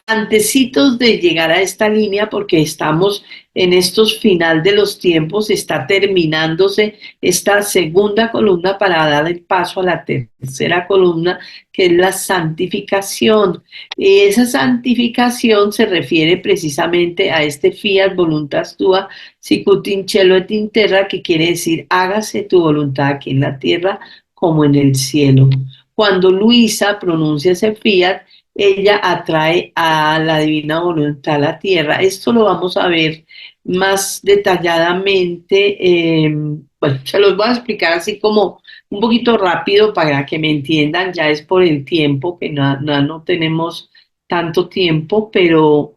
B: antecitos de llegar a esta línea, porque estamos en estos final de los tiempos, está terminándose esta segunda columna para dar el paso a la tercera columna, que es la santificación. Y esa santificación se refiere precisamente a este fiat voluntas tua, sicut in cielo et in terra, que quiere decir hágase tu voluntad aquí en la tierra como en el cielo. Cuando Luisa pronuncia ese fiat, ella atrae a la divina voluntad a la tierra. Esto lo vamos a ver más detalladamente. Bueno, se los voy a explicar así como un poquito rápido para que me entiendan. Ya es por el tiempo, que no tenemos tanto tiempo, pero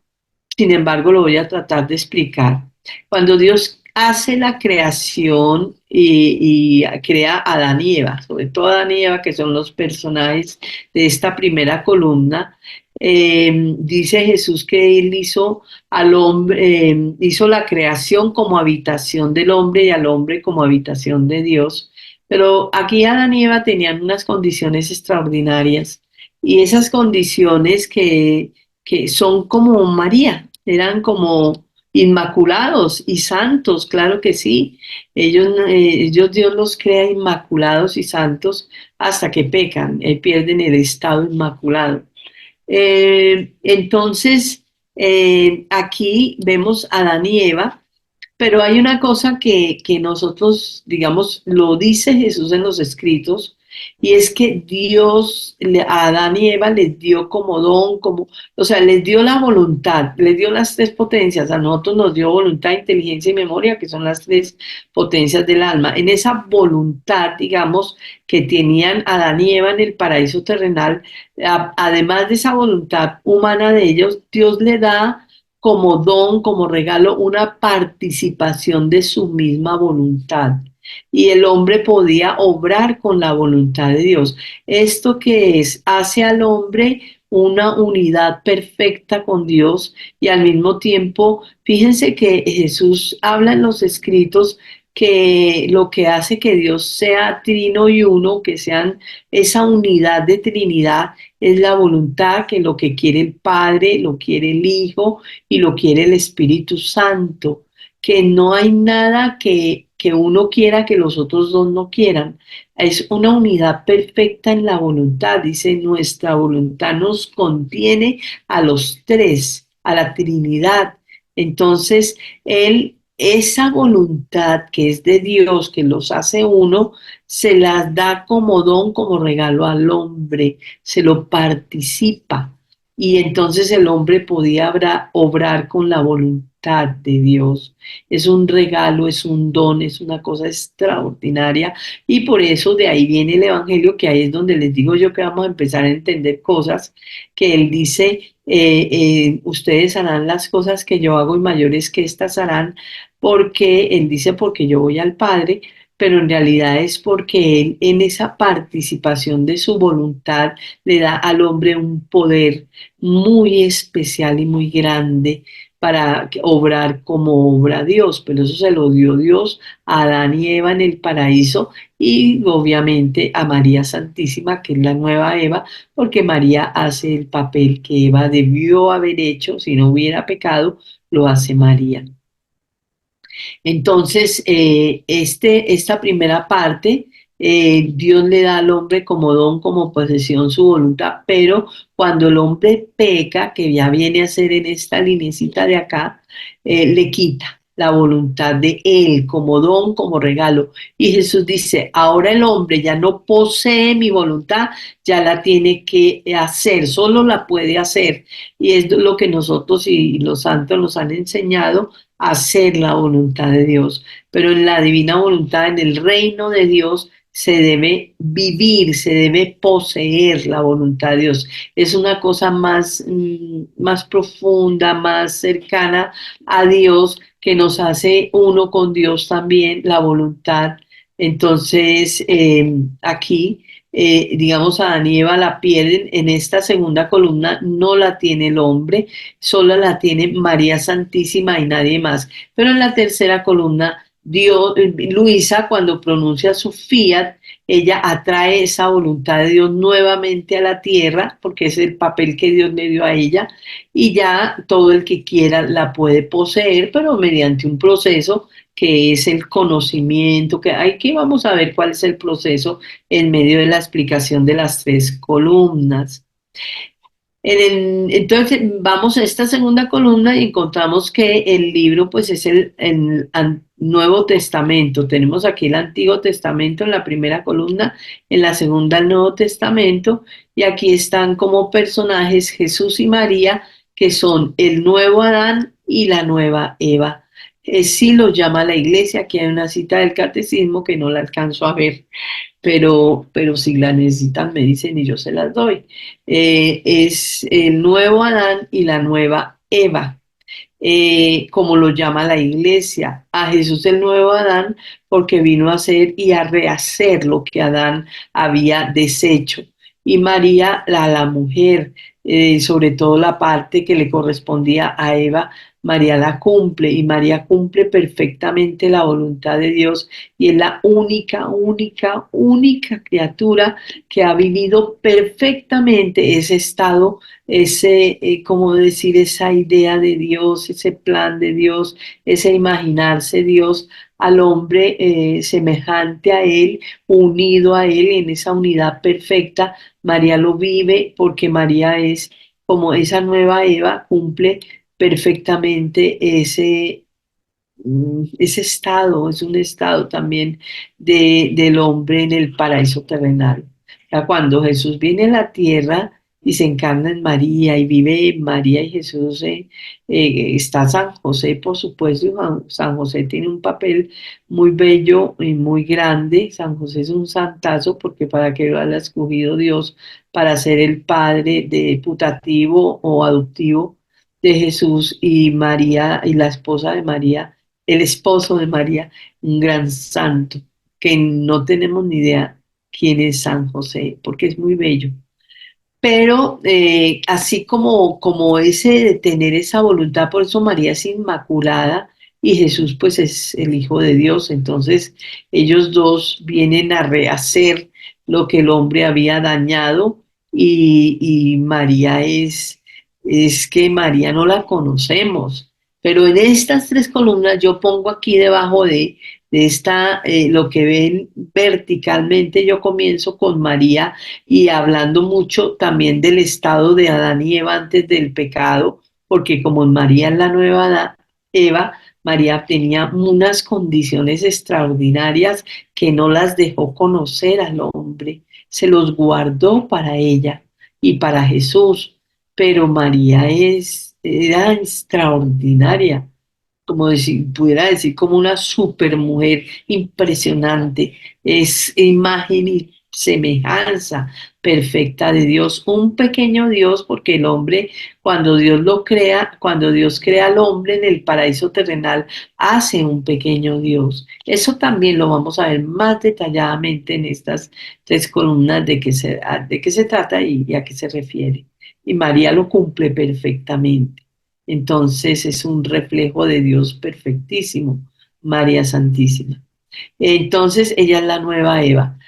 B: sin embargo lo voy a tratar de explicar. Cuando Dios hace la creación y crea a Adán y Eva, sobre todo Adán y Eva, que son los personajes de esta primera columna, dice Jesús que él hizo al hombre, hizo la creación como habitación del hombre y al hombre como habitación de Dios. Pero aquí Adán y Eva tenían unas condiciones extraordinarias, y esas condiciones que son como María, eran como inmaculados y santos, claro que sí. Ellos Dios los crea inmaculados y santos hasta que pecan, pierden el estado inmaculado. Entonces, aquí vemos a Adán y Eva, pero hay una cosa que nosotros, digamos, lo dice Jesús en los escritos, y es que Dios a Adán y Eva les dio como don, como, o sea, les dio la voluntad, les dio las tres potencias. A nosotros nos dio voluntad, inteligencia y memoria, que son las tres potencias del alma. En esa voluntad, digamos, que tenían Adán y Eva en el paraíso terrenal, además de esa voluntad humana de ellos, Dios le da como don, como regalo, una participación de su misma voluntad. Y el hombre podía obrar con la voluntad de Dios. Esto que es, hace al hombre una unidad perfecta con Dios, y al mismo tiempo, fíjense que Jesús habla en los escritos que lo que hace que Dios sea trino y uno, que sean esa unidad de Trinidad, es la voluntad, que lo que quiere el Padre, lo quiere el Hijo y lo quiere el Espíritu Santo, que no hay nada que uno quiera que los otros dos no quieran. Es una unidad perfecta en la voluntad. Dice, nuestra voluntad nos contiene a los tres, a la Trinidad. Entonces, esa voluntad que es de Dios, que los hace uno, se las da como don, como regalo al hombre, se lo participa. Y entonces el hombre podía obrar con la voluntad de Dios. Es un regalo, es un don, es una cosa extraordinaria. Y por eso de ahí viene el Evangelio, que ahí es donde les digo yo que vamos a empezar a entender cosas, que Él dice, ustedes harán las cosas que yo hago y mayores que estas harán, porque Él dice, porque yo voy al Padre, pero en realidad es porque Él en esa participación de su voluntad le da al hombre un poder muy especial y muy grande para obrar como obra Dios, pero eso se lo dio Dios a Adán y Eva en el paraíso y obviamente a María Santísima, que es la nueva Eva, porque María hace el papel que Eva debió haber hecho, si no hubiera pecado, lo hace María. Entonces, esta primera parte, Dios le da al hombre como don, como posesión su voluntad, pero cuando el hombre peca, que ya viene a ser en esta linecita de acá, le quita la voluntad de él como don, como regalo. Y Jesús dice, ahora el hombre ya no posee mi voluntad, ya la tiene que hacer, solo la puede hacer. Y es lo que nosotros y los santos nos han enseñado, hacer la voluntad de Dios, pero en la divina voluntad, en el reino de Dios, se debe vivir, se debe poseer la voluntad de Dios. Es una cosa más, más profunda, más cercana a Dios, que nos hace uno con Dios también, la voluntad. Entonces, aquí, digamos, a Adán y Eva la pierden. En esta segunda columna no la tiene el hombre, solo la tiene María Santísima y nadie más. Pero en la tercera columna, Dios, Luisa, cuando pronuncia su fiat, ella atrae esa voluntad de Dios nuevamente a la tierra, porque es el papel que Dios le dio a ella, y ya todo el que quiera la puede poseer, pero mediante un proceso que es el conocimiento, que aquí vamos a ver cuál es el proceso en medio de la explicación de las tres columnas. Entonces vamos a esta segunda columna y encontramos que el libro pues es el Nuevo Testamento. Tenemos aquí el Antiguo Testamento en la primera columna, en la segunda el Nuevo Testamento, y aquí están como personajes Jesús y María, que son el nuevo Adán y la nueva Eva. Sí lo llama la iglesia. Aquí hay una cita del catecismo que no la alcanzo a ver, pero si la necesitan me dicen y yo se las doy. Es el nuevo Adán y la nueva Eva, como lo llama la iglesia. A Jesús el nuevo Adán porque vino a hacer y a rehacer lo que Adán había deshecho. Y María, la mujer, sobre todo la parte que le correspondía a Eva, María la cumple y María cumple perfectamente la voluntad de Dios y es la única, única, única criatura que ha vivido perfectamente ese estado, ese, como decir, esa idea de Dios, ese plan de Dios, ese imaginarse Dios al hombre semejante a Él, unido a Él en esa unidad perfecta. María lo vive porque María es como esa nueva Eva, cumple perfectamente ese estado, es un estado también del hombre en el paraíso terrenal. O sea, cuando Jesús viene a la tierra y se encarna en María y vive en María y Jesús, está San José, por supuesto, y San José tiene un papel muy bello y muy grande. San José es un santazo porque para que lo haya escogido Dios para ser el padre de putativo o adoptivo de Jesús, y María y la esposa de María, el esposo de María, un gran santo, que no tenemos ni idea quién es San José, porque es muy bello. Pero así como ese de tener esa voluntad, por eso María es inmaculada, y Jesús pues es el Hijo de Dios. Entonces ellos dos vienen a rehacer lo que el hombre había dañado y María es que María no la conocemos. Pero en estas tres columnas yo pongo aquí debajo de esta, lo que ven verticalmente, yo comienzo con María y hablando mucho también del estado de Adán y Eva antes del pecado, porque como María es la nueva Eva, María tenía unas condiciones extraordinarias que no las dejó conocer al hombre, se los guardó para ella y para Jesús, pero María era extraordinaria, como decir, pudiera decir, como una supermujer impresionante, es imagen y semejanza perfecta de Dios, un pequeño Dios, porque el hombre, cuando Dios lo crea, cuando Dios crea al hombre en el paraíso terrenal, hace un pequeño Dios. Eso también lo vamos a ver más detalladamente en estas tres columnas de qué se trata y a qué se refiere. Y María lo cumple perfectamente. Entonces es un reflejo de Dios perfectísimo, María Santísima. Entonces ella es la nueva Eva.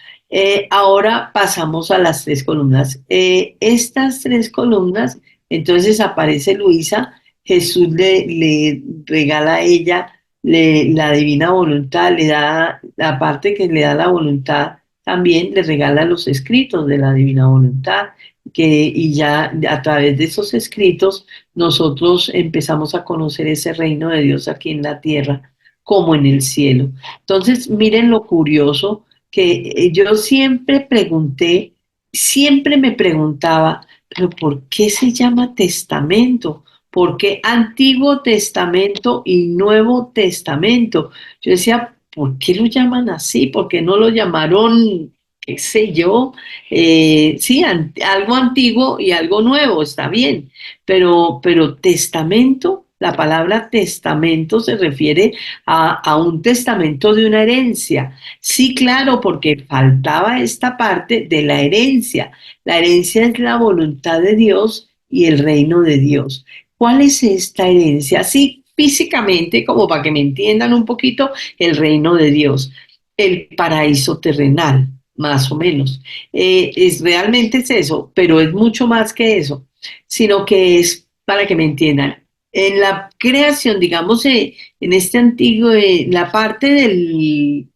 B: Ahora pasamos a las tres columnas. Estas tres columnas, entonces aparece Luisa, Jesús le regala a ella la divina voluntad, le da la parte que le da la voluntad, también le regala los escritos de la divina voluntad, y ya a través de esos escritos nosotros empezamos a conocer ese reino de Dios aquí en la tierra como en el cielo. Entonces, miren lo curioso que yo siempre me preguntaba, pero ¿por qué se llama testamento? ¿Por qué Antiguo Testamento y Nuevo Testamento? Yo decía, ¿por qué lo llaman así? ¿Por qué no lo llamaron, qué sé yo? Sí, algo antiguo y algo nuevo, está bien, pero testamento, la palabra testamento se refiere a un testamento de una herencia. Sí, claro, porque faltaba esta parte de la herencia. La herencia es la voluntad de Dios y el reino de Dios. ¿Cuál es esta herencia? Sí, físicamente, como para que me entiendan un poquito, el reino de Dios, el paraíso terrenal, más o menos. Realmente es eso, pero es mucho más que eso, sino que es, para que me entiendan, en la creación, digamos, en este antiguo, la parte del,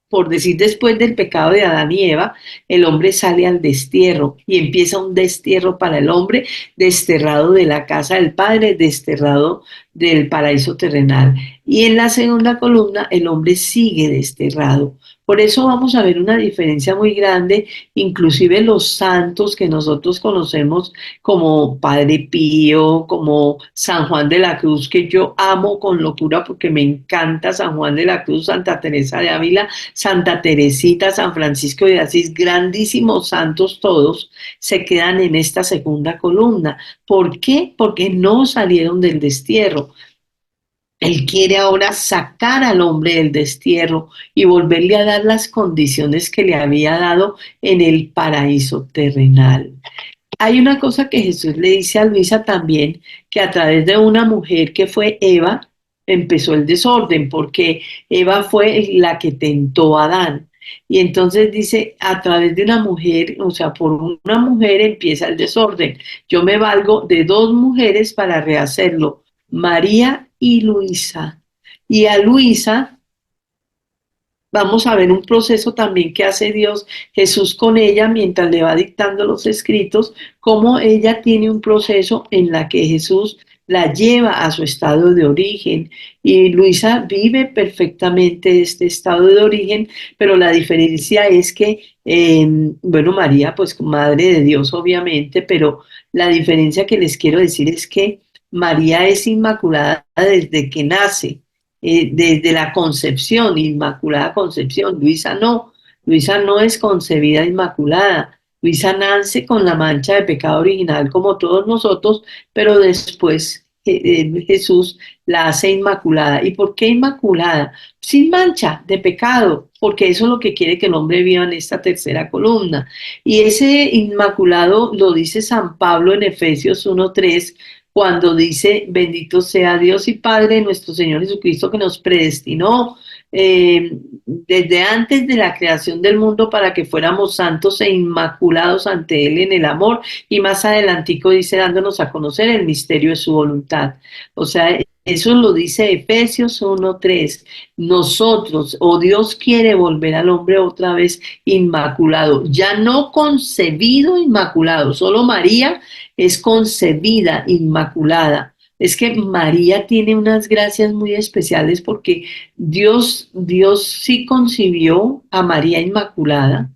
B: por decir, después del pecado de Adán y Eva, el hombre sale al destierro y empieza un destierro para el hombre, desterrado de la casa del Padre, desterrado del paraíso terrenal. Y en la segunda columna, el hombre sigue desterrado. Por eso vamos a ver una diferencia muy grande, inclusive los santos que nosotros conocemos como Padre Pío, como San Juan de la Cruz, que yo amo con locura porque me encanta San Juan de la Cruz, Santa Teresa de Ávila, Santa Teresita, San Francisco de Asís, grandísimos santos todos, se quedan en esta segunda columna. ¿Por qué? Porque no salieron del destierro. Él quiere ahora sacar al hombre del destierro y volverle a dar las condiciones que le había dado en el paraíso terrenal. Hay una cosa que Jesús le dice a Luisa también, que a través de una mujer que fue Eva, empezó el desorden, porque Eva fue la que tentó a Adán. Y entonces dice, a través de una mujer, o sea, por una mujer empieza el desorden. Yo me valgo de dos mujeres para rehacerlo, María y Luisa. Y a Luisa vamos a ver un proceso también que hace Dios, Jesús con ella mientras le va dictando los escritos, cómo ella tiene un proceso en la que Jesús la lleva a su estado de origen y Luisa vive perfectamente este estado de origen, pero la diferencia es que, bueno, María, pues madre de Dios obviamente, pero la diferencia que les quiero decir es que María es inmaculada desde que nace, desde la concepción, Inmaculada Concepción. Luisa no es concebida inmaculada. Luisa nace con la mancha de pecado original como todos nosotros, pero después Jesús la hace inmaculada. ¿Y por qué inmaculada? Sin mancha de pecado, porque eso es lo que quiere que el hombre viva en esta tercera columna. Y ese inmaculado lo dice San Pablo en Efesios 1:3, cuando dice, bendito sea Dios y Padre de nuestro Señor Jesucristo, que nos predestinó desde antes de la creación del mundo para que fuéramos santos e inmaculados ante Él en el amor, y más adelantico dice, dándonos a conocer el misterio de su voluntad. O sea, eso lo dice Efesios 1:3. Nosotros, o Dios quiere volver al hombre otra vez inmaculado, ya no concebido inmaculado, solo María es concebida inmaculada. Es que María tiene unas gracias muy especiales porque Dios sí concibió a María Inmaculada,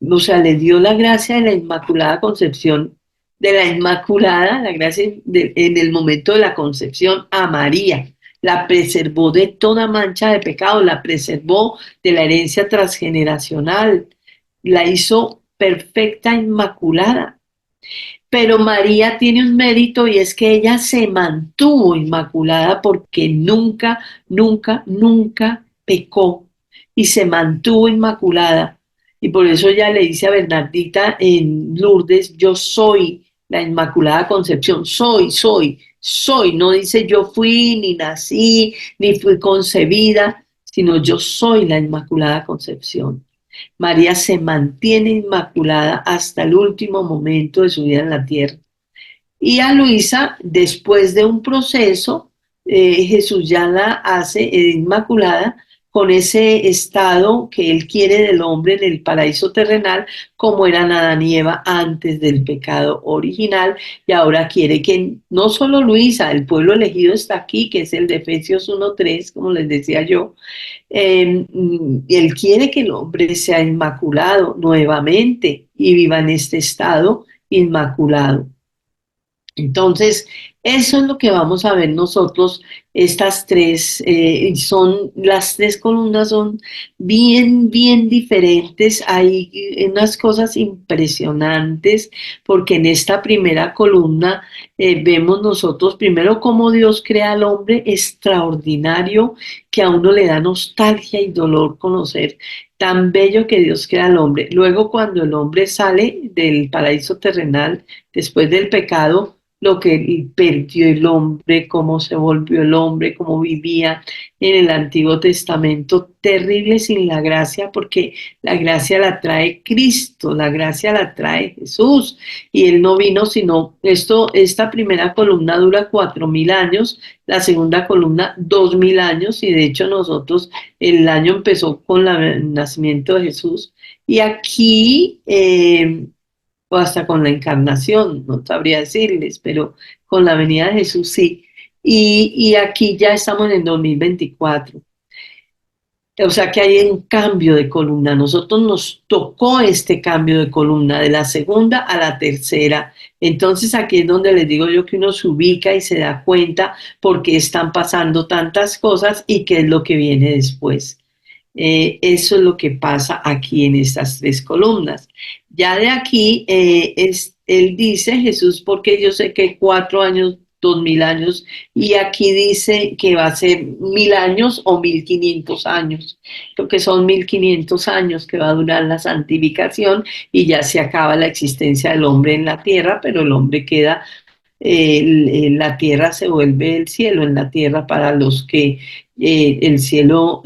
B: o sea, le dio la gracia de la Inmaculada Concepción, de la Inmaculada, la gracia en el momento de la concepción a María. La preservó de toda mancha de pecado, la preservó de la herencia transgeneracional, la hizo perfecta, inmaculada. Pero María tiene un mérito y es que ella se mantuvo inmaculada porque nunca, nunca, nunca pecó y se mantuvo inmaculada. Y por eso ella le dice a Bernardita en Lourdes, yo soy la Inmaculada Concepción, soy, no dice yo fui, ni nací, ni fui concebida, sino yo soy la Inmaculada Concepción. María se mantiene inmaculada hasta el último momento de su vida en la tierra. Y a Luisa, después de un proceso, Jesús ya la hace inmaculada con ese estado que él quiere del hombre en el paraíso terrenal, como eran Adán y Eva antes del pecado original, y ahora quiere que no solo Luisa, el pueblo elegido está aquí, que es el de Efesios 1:3, como les decía yo, él quiere que el hombre sea inmaculado nuevamente y viva en este estado inmaculado. Entonces, eso es lo que vamos a ver nosotros, estas tres, las tres columnas son bien, bien diferentes, hay unas cosas impresionantes, porque en esta primera columna vemos nosotros primero cómo Dios crea al hombre extraordinario, que a uno le da nostalgia y dolor conocer, tan bello que Dios crea al hombre. Luego, cuando el hombre sale del paraíso terrenal, después del pecado, lo que perdió el hombre, cómo se volvió el hombre, cómo vivía en el Antiguo Testamento, terrible sin la gracia, porque la gracia la trae Cristo, la gracia la trae Jesús, y Él no vino sino, esta primera columna dura 4000 años, la segunda columna 2000 años, y de hecho nosotros, el año empezó con el nacimiento de Jesús, y aquí o hasta con la encarnación, no sabría decirles, pero con la venida de Jesús sí. Y aquí ya estamos en el 2024. O sea que hay un cambio de columna. A nosotros nos tocó este cambio de columna de la segunda a la tercera. Entonces aquí es donde les digo yo que uno se ubica y se da cuenta por qué están pasando tantas cosas y qué es lo que viene después. Eso es lo que pasa aquí en estas tres columnas. Ya de aquí, él dice, Jesús, porque yo sé que 4 años, 2000 años, y aquí dice que va a ser 1000 años o 1500 años. Creo que son 1500 años que va a durar la santificación y ya se acaba la existencia del hombre en la tierra, pero el hombre queda la tierra se vuelve el cielo en la tierra para los que el cielo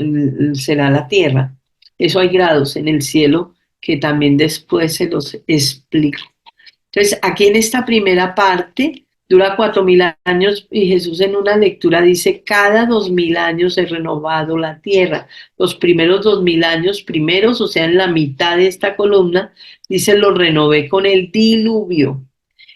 B: será la tierra. Eso hay grados en el cielo que también después se los explico. Entonces, aquí en esta primera parte dura 4000 años y Jesús en una lectura dice, cada 2000 años he renovado la tierra. Los primeros 2000 años, primeros, o sea, en la mitad de esta columna, dice, lo renové con el diluvio.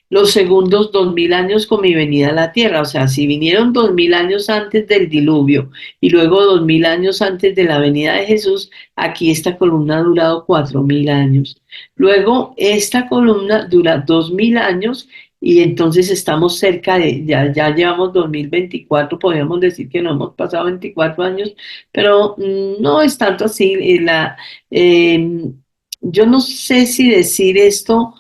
B: Los segundos 2000 años con mi venida a la tierra, o sea, si vinieron 2000 años antes del diluvio y luego 2000 años antes de la venida de Jesús, aquí esta columna ha durado 4000 años. Luego esta columna dura 2000 años y entonces estamos cerca de, ya llevamos 2024, podríamos decir que no hemos pasado 24 años, pero no es tanto así. Yo no sé si decir esto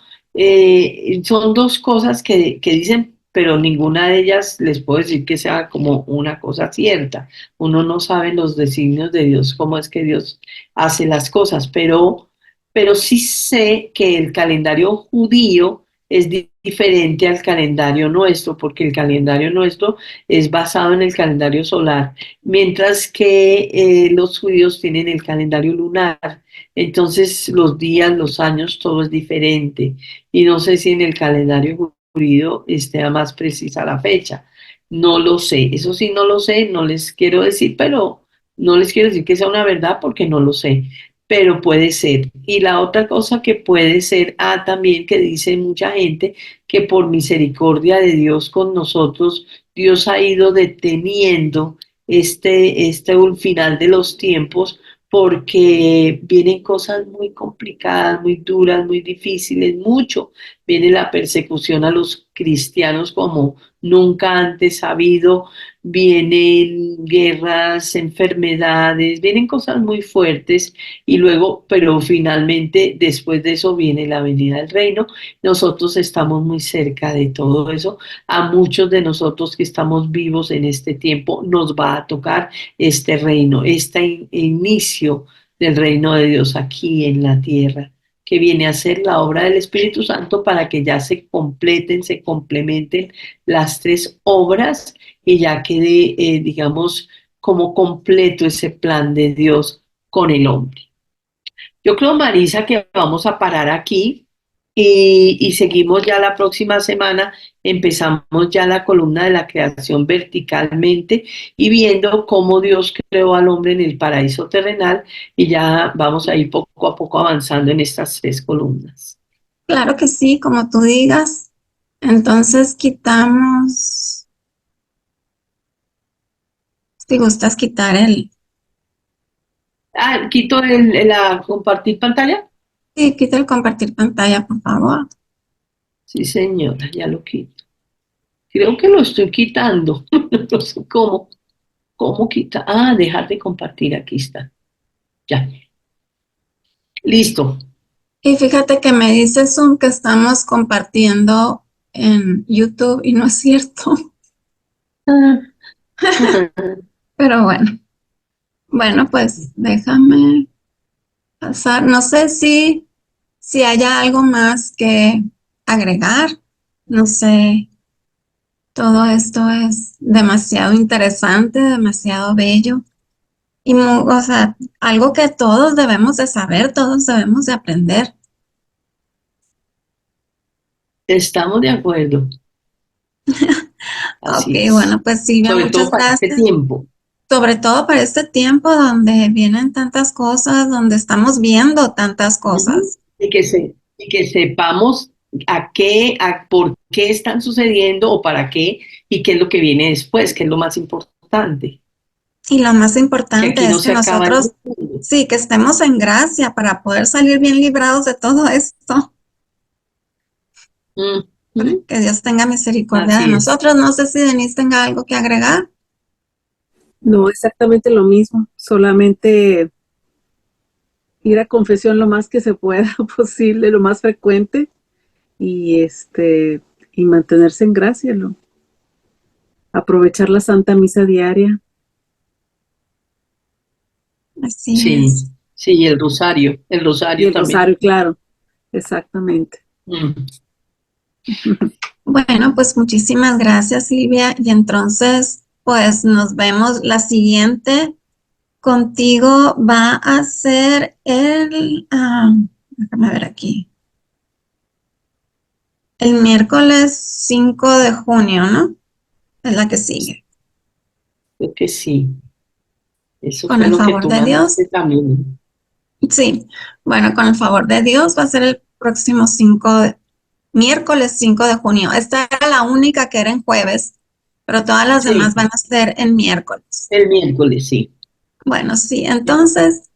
B: son dos cosas que dicen, pero ninguna de ellas les puedo decir que sea como una cosa cierta. Uno no sabe los designios de Dios, cómo es que Dios hace las cosas, pero sí sé que el calendario judío es diferente al calendario nuestro, porque el calendario nuestro es basado en el calendario solar, mientras que los judíos tienen el calendario lunar. Entonces los días, los años, todo es diferente. Y no sé si en el calendario judío esté más precisa la fecha. No lo sé, eso sí no lo sé, no les quiero decir, pero no les quiero decir que sea una verdad porque no lo sé, pero puede ser. Y la otra cosa que puede ser, también que dice mucha gente, que por misericordia de Dios con nosotros, Dios ha ido deteniendo este final de los tiempos porque vienen cosas muy complicadas, muy duras, muy difíciles, mucho. Viene la persecución a los cristianos como nunca antes ha habido, vienen guerras, enfermedades, vienen cosas muy fuertes y luego, pero finalmente después de eso viene la venida del reino. Nosotros estamos muy cerca de todo eso. A muchos de nosotros que estamos vivos en este tiempo nos va a tocar este reino, este inicio del reino de Dios aquí en la tierra, que viene a ser la obra del Espíritu Santo para que ya se completen, se complementen las tres obras y ya quede, digamos, como completo ese plan de Dios con el hombre. Yo creo, Marisa, que vamos a parar aquí y seguimos ya la próxima semana. Empezamos ya la columna de la creación verticalmente y viendo cómo Dios creó al hombre en el paraíso terrenal y ya vamos a ir poco a poco avanzando en estas tres columnas.
A: Claro que sí, como tú digas. Entonces quitamos, si gustas quitar
B: Quito la compartir pantalla.
A: sí, quita el compartir pantalla, por favor.
B: Sí, señora, ya lo quito. Creo que lo estoy quitando. No sé cómo quita. Dejar de compartir. Aquí está. Ya. Listo.
A: Y fíjate que me dice Zoom que estamos compartiendo en YouTube y no es cierto.
B: Ah,
A: Pero bueno, pues déjame pasar. No sé si haya algo más que agregar. No sé, todo esto es demasiado interesante, demasiado bello. Y, o sea, algo que todos debemos de saber, todos debemos de aprender.
B: Estamos de acuerdo.
A: Ok,
B: Así es.
A: bueno, pues Silvia,
B: Sobre
A: muchas
B: todo para este
A: gracias.
B: tiempo.
A: Sobre todo para este tiempo donde vienen tantas cosas, donde estamos viendo tantas
B: Ujú.
A: cosas.
B: Y que sepamos por qué están sucediendo o para qué y qué es lo que viene después, que es lo más importante.
A: Y lo más
B: Que
A: importante
B: aquí no
A: es que
B: se acaba el
A: nosotros,
B: mundo.
A: sí, que estemos en gracia para poder salir bien librados de todo esto.
B: Ujú.
A: Que Dios tenga misericordia de
B: Así es.
A: nosotros. No sé si Denise tenga algo que agregar.
C: No, exactamente lo mismo, solamente ir a confesión lo más que se pueda posible, lo más frecuente y y mantenerse en gracia, aprovechar la Santa Misa diaria
A: Así
B: Sí,
A: es.
B: sí, el
C: y
B: rosario
C: el
B: también.
C: rosario, claro, exactamente.
B: Mm.
A: Bueno, pues muchísimas gracias, Silvia. Y entonces, pues nos vemos la siguiente. Contigo va a ser déjame ver aquí, el miércoles 5 de junio, ¿no? Es la que sigue.
B: Creo que sí. Eso
A: Con
B: fue
A: el
B: lo que
A: favor
B: tú
A: de Dios.
B: mandaste también.
A: Sí, bueno, con el favor de Dios va a ser el próximo miércoles 5 de junio. Esta era la única que era en jueves, pero todas las demás
B: Sí,
A: van a ser en miércoles.
B: el miércoles, sí.
A: Bueno, sí, entonces,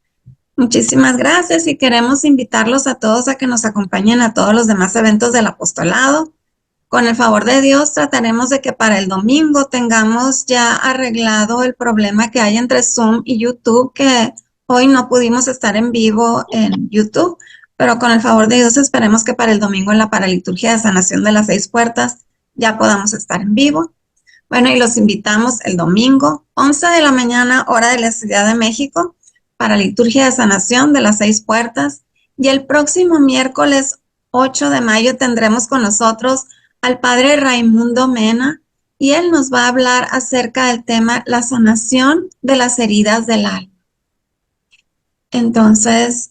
A: muchísimas gracias y queremos invitarlos a todos a que nos acompañen a todos los demás eventos del apostolado. Con el favor de Dios, trataremos de que para el domingo tengamos ya arreglado el problema que hay entre Zoom y YouTube, que hoy no pudimos estar en vivo en YouTube, pero con el favor de Dios esperemos que para el domingo en la paraliturgia de sanación de las 6 puertas ya podamos estar en vivo. Bueno, y los invitamos el domingo, 11 de la mañana, hora de la Ciudad de México, para liturgia de sanación de las 6 puertas. Y el próximo miércoles 8 de mayo tendremos con nosotros al padre Raimundo Mena, y él nos va a hablar acerca del tema la sanación de las heridas del alma. Entonces,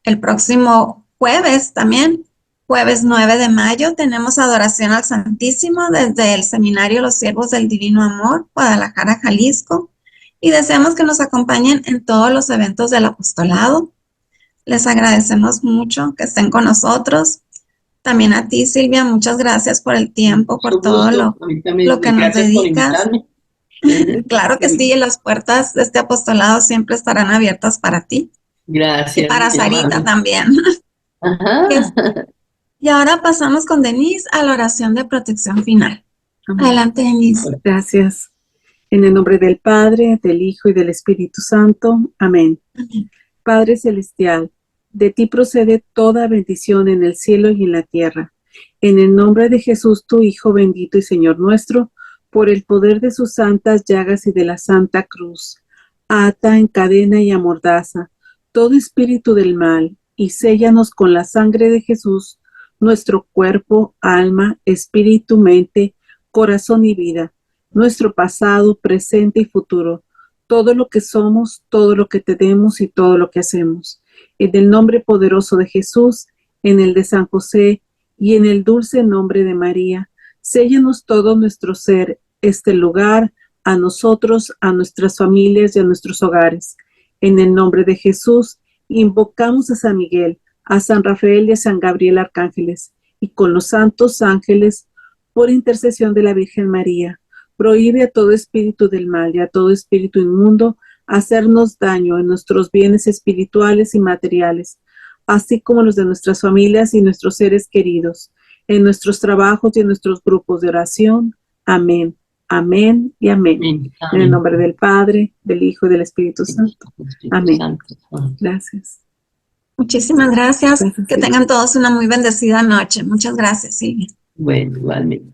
A: el próximo jueves también, jueves 9 de mayo, tenemos adoración al Santísimo desde el Seminario Los Siervos del Divino Amor, Guadalajara, Jalisco, y deseamos que nos acompañen en todos los eventos del apostolado. Les agradecemos mucho que estén con nosotros. También a ti, Silvia, muchas gracias por el tiempo, por todo lo que nos dedicas. Claro que sí, las puertas de este apostolado siempre estarán abiertas para ti.
B: Gracias.
A: Y para Sarita también.
B: Ajá.
A: Y ahora pasamos con Denise a la oración de protección final. Adelante, Denise.
C: Gracias. En el nombre del Padre, del Hijo y del Espíritu Santo. Amén.
A: Amén.
C: Padre Celestial, de ti procede toda bendición en el cielo y en la tierra. En el nombre de Jesús, tu Hijo bendito y Señor nuestro, por el poder de sus santas llagas y de la Santa Cruz, ata, encadena y amordaza todo espíritu del mal y séllanos con la sangre de Jesús, nuestro cuerpo, alma, espíritu, mente, corazón y vida, nuestro pasado, presente y futuro, todo lo que somos, todo lo que tenemos y todo lo que hacemos. En el nombre poderoso de Jesús, en el de San José y en el dulce nombre de María, séllanos todo nuestro ser, este lugar, a nosotros, a nuestras familias y a nuestros hogares. En el nombre de Jesús, invocamos a San Miguel, a San Rafael y a San Gabriel arcángeles, y con los santos ángeles, por intercesión de la Virgen María, prohíbe a todo espíritu del mal y a todo espíritu inmundo hacernos daño en nuestros bienes espirituales y materiales, así como los de nuestras familias y nuestros seres queridos, en nuestros trabajos y en nuestros grupos de oración. Amén. Amén y amén.
B: Amén.
C: En el nombre del Padre, del Hijo y del Espíritu Santo. Amén. Gracias.
A: Muchísimas gracias.
C: Gracias,
A: Que
C: Silvia.
A: tengan todos una muy bendecida noche. Muchas gracias, Silvia.
B: Bueno, igualmente.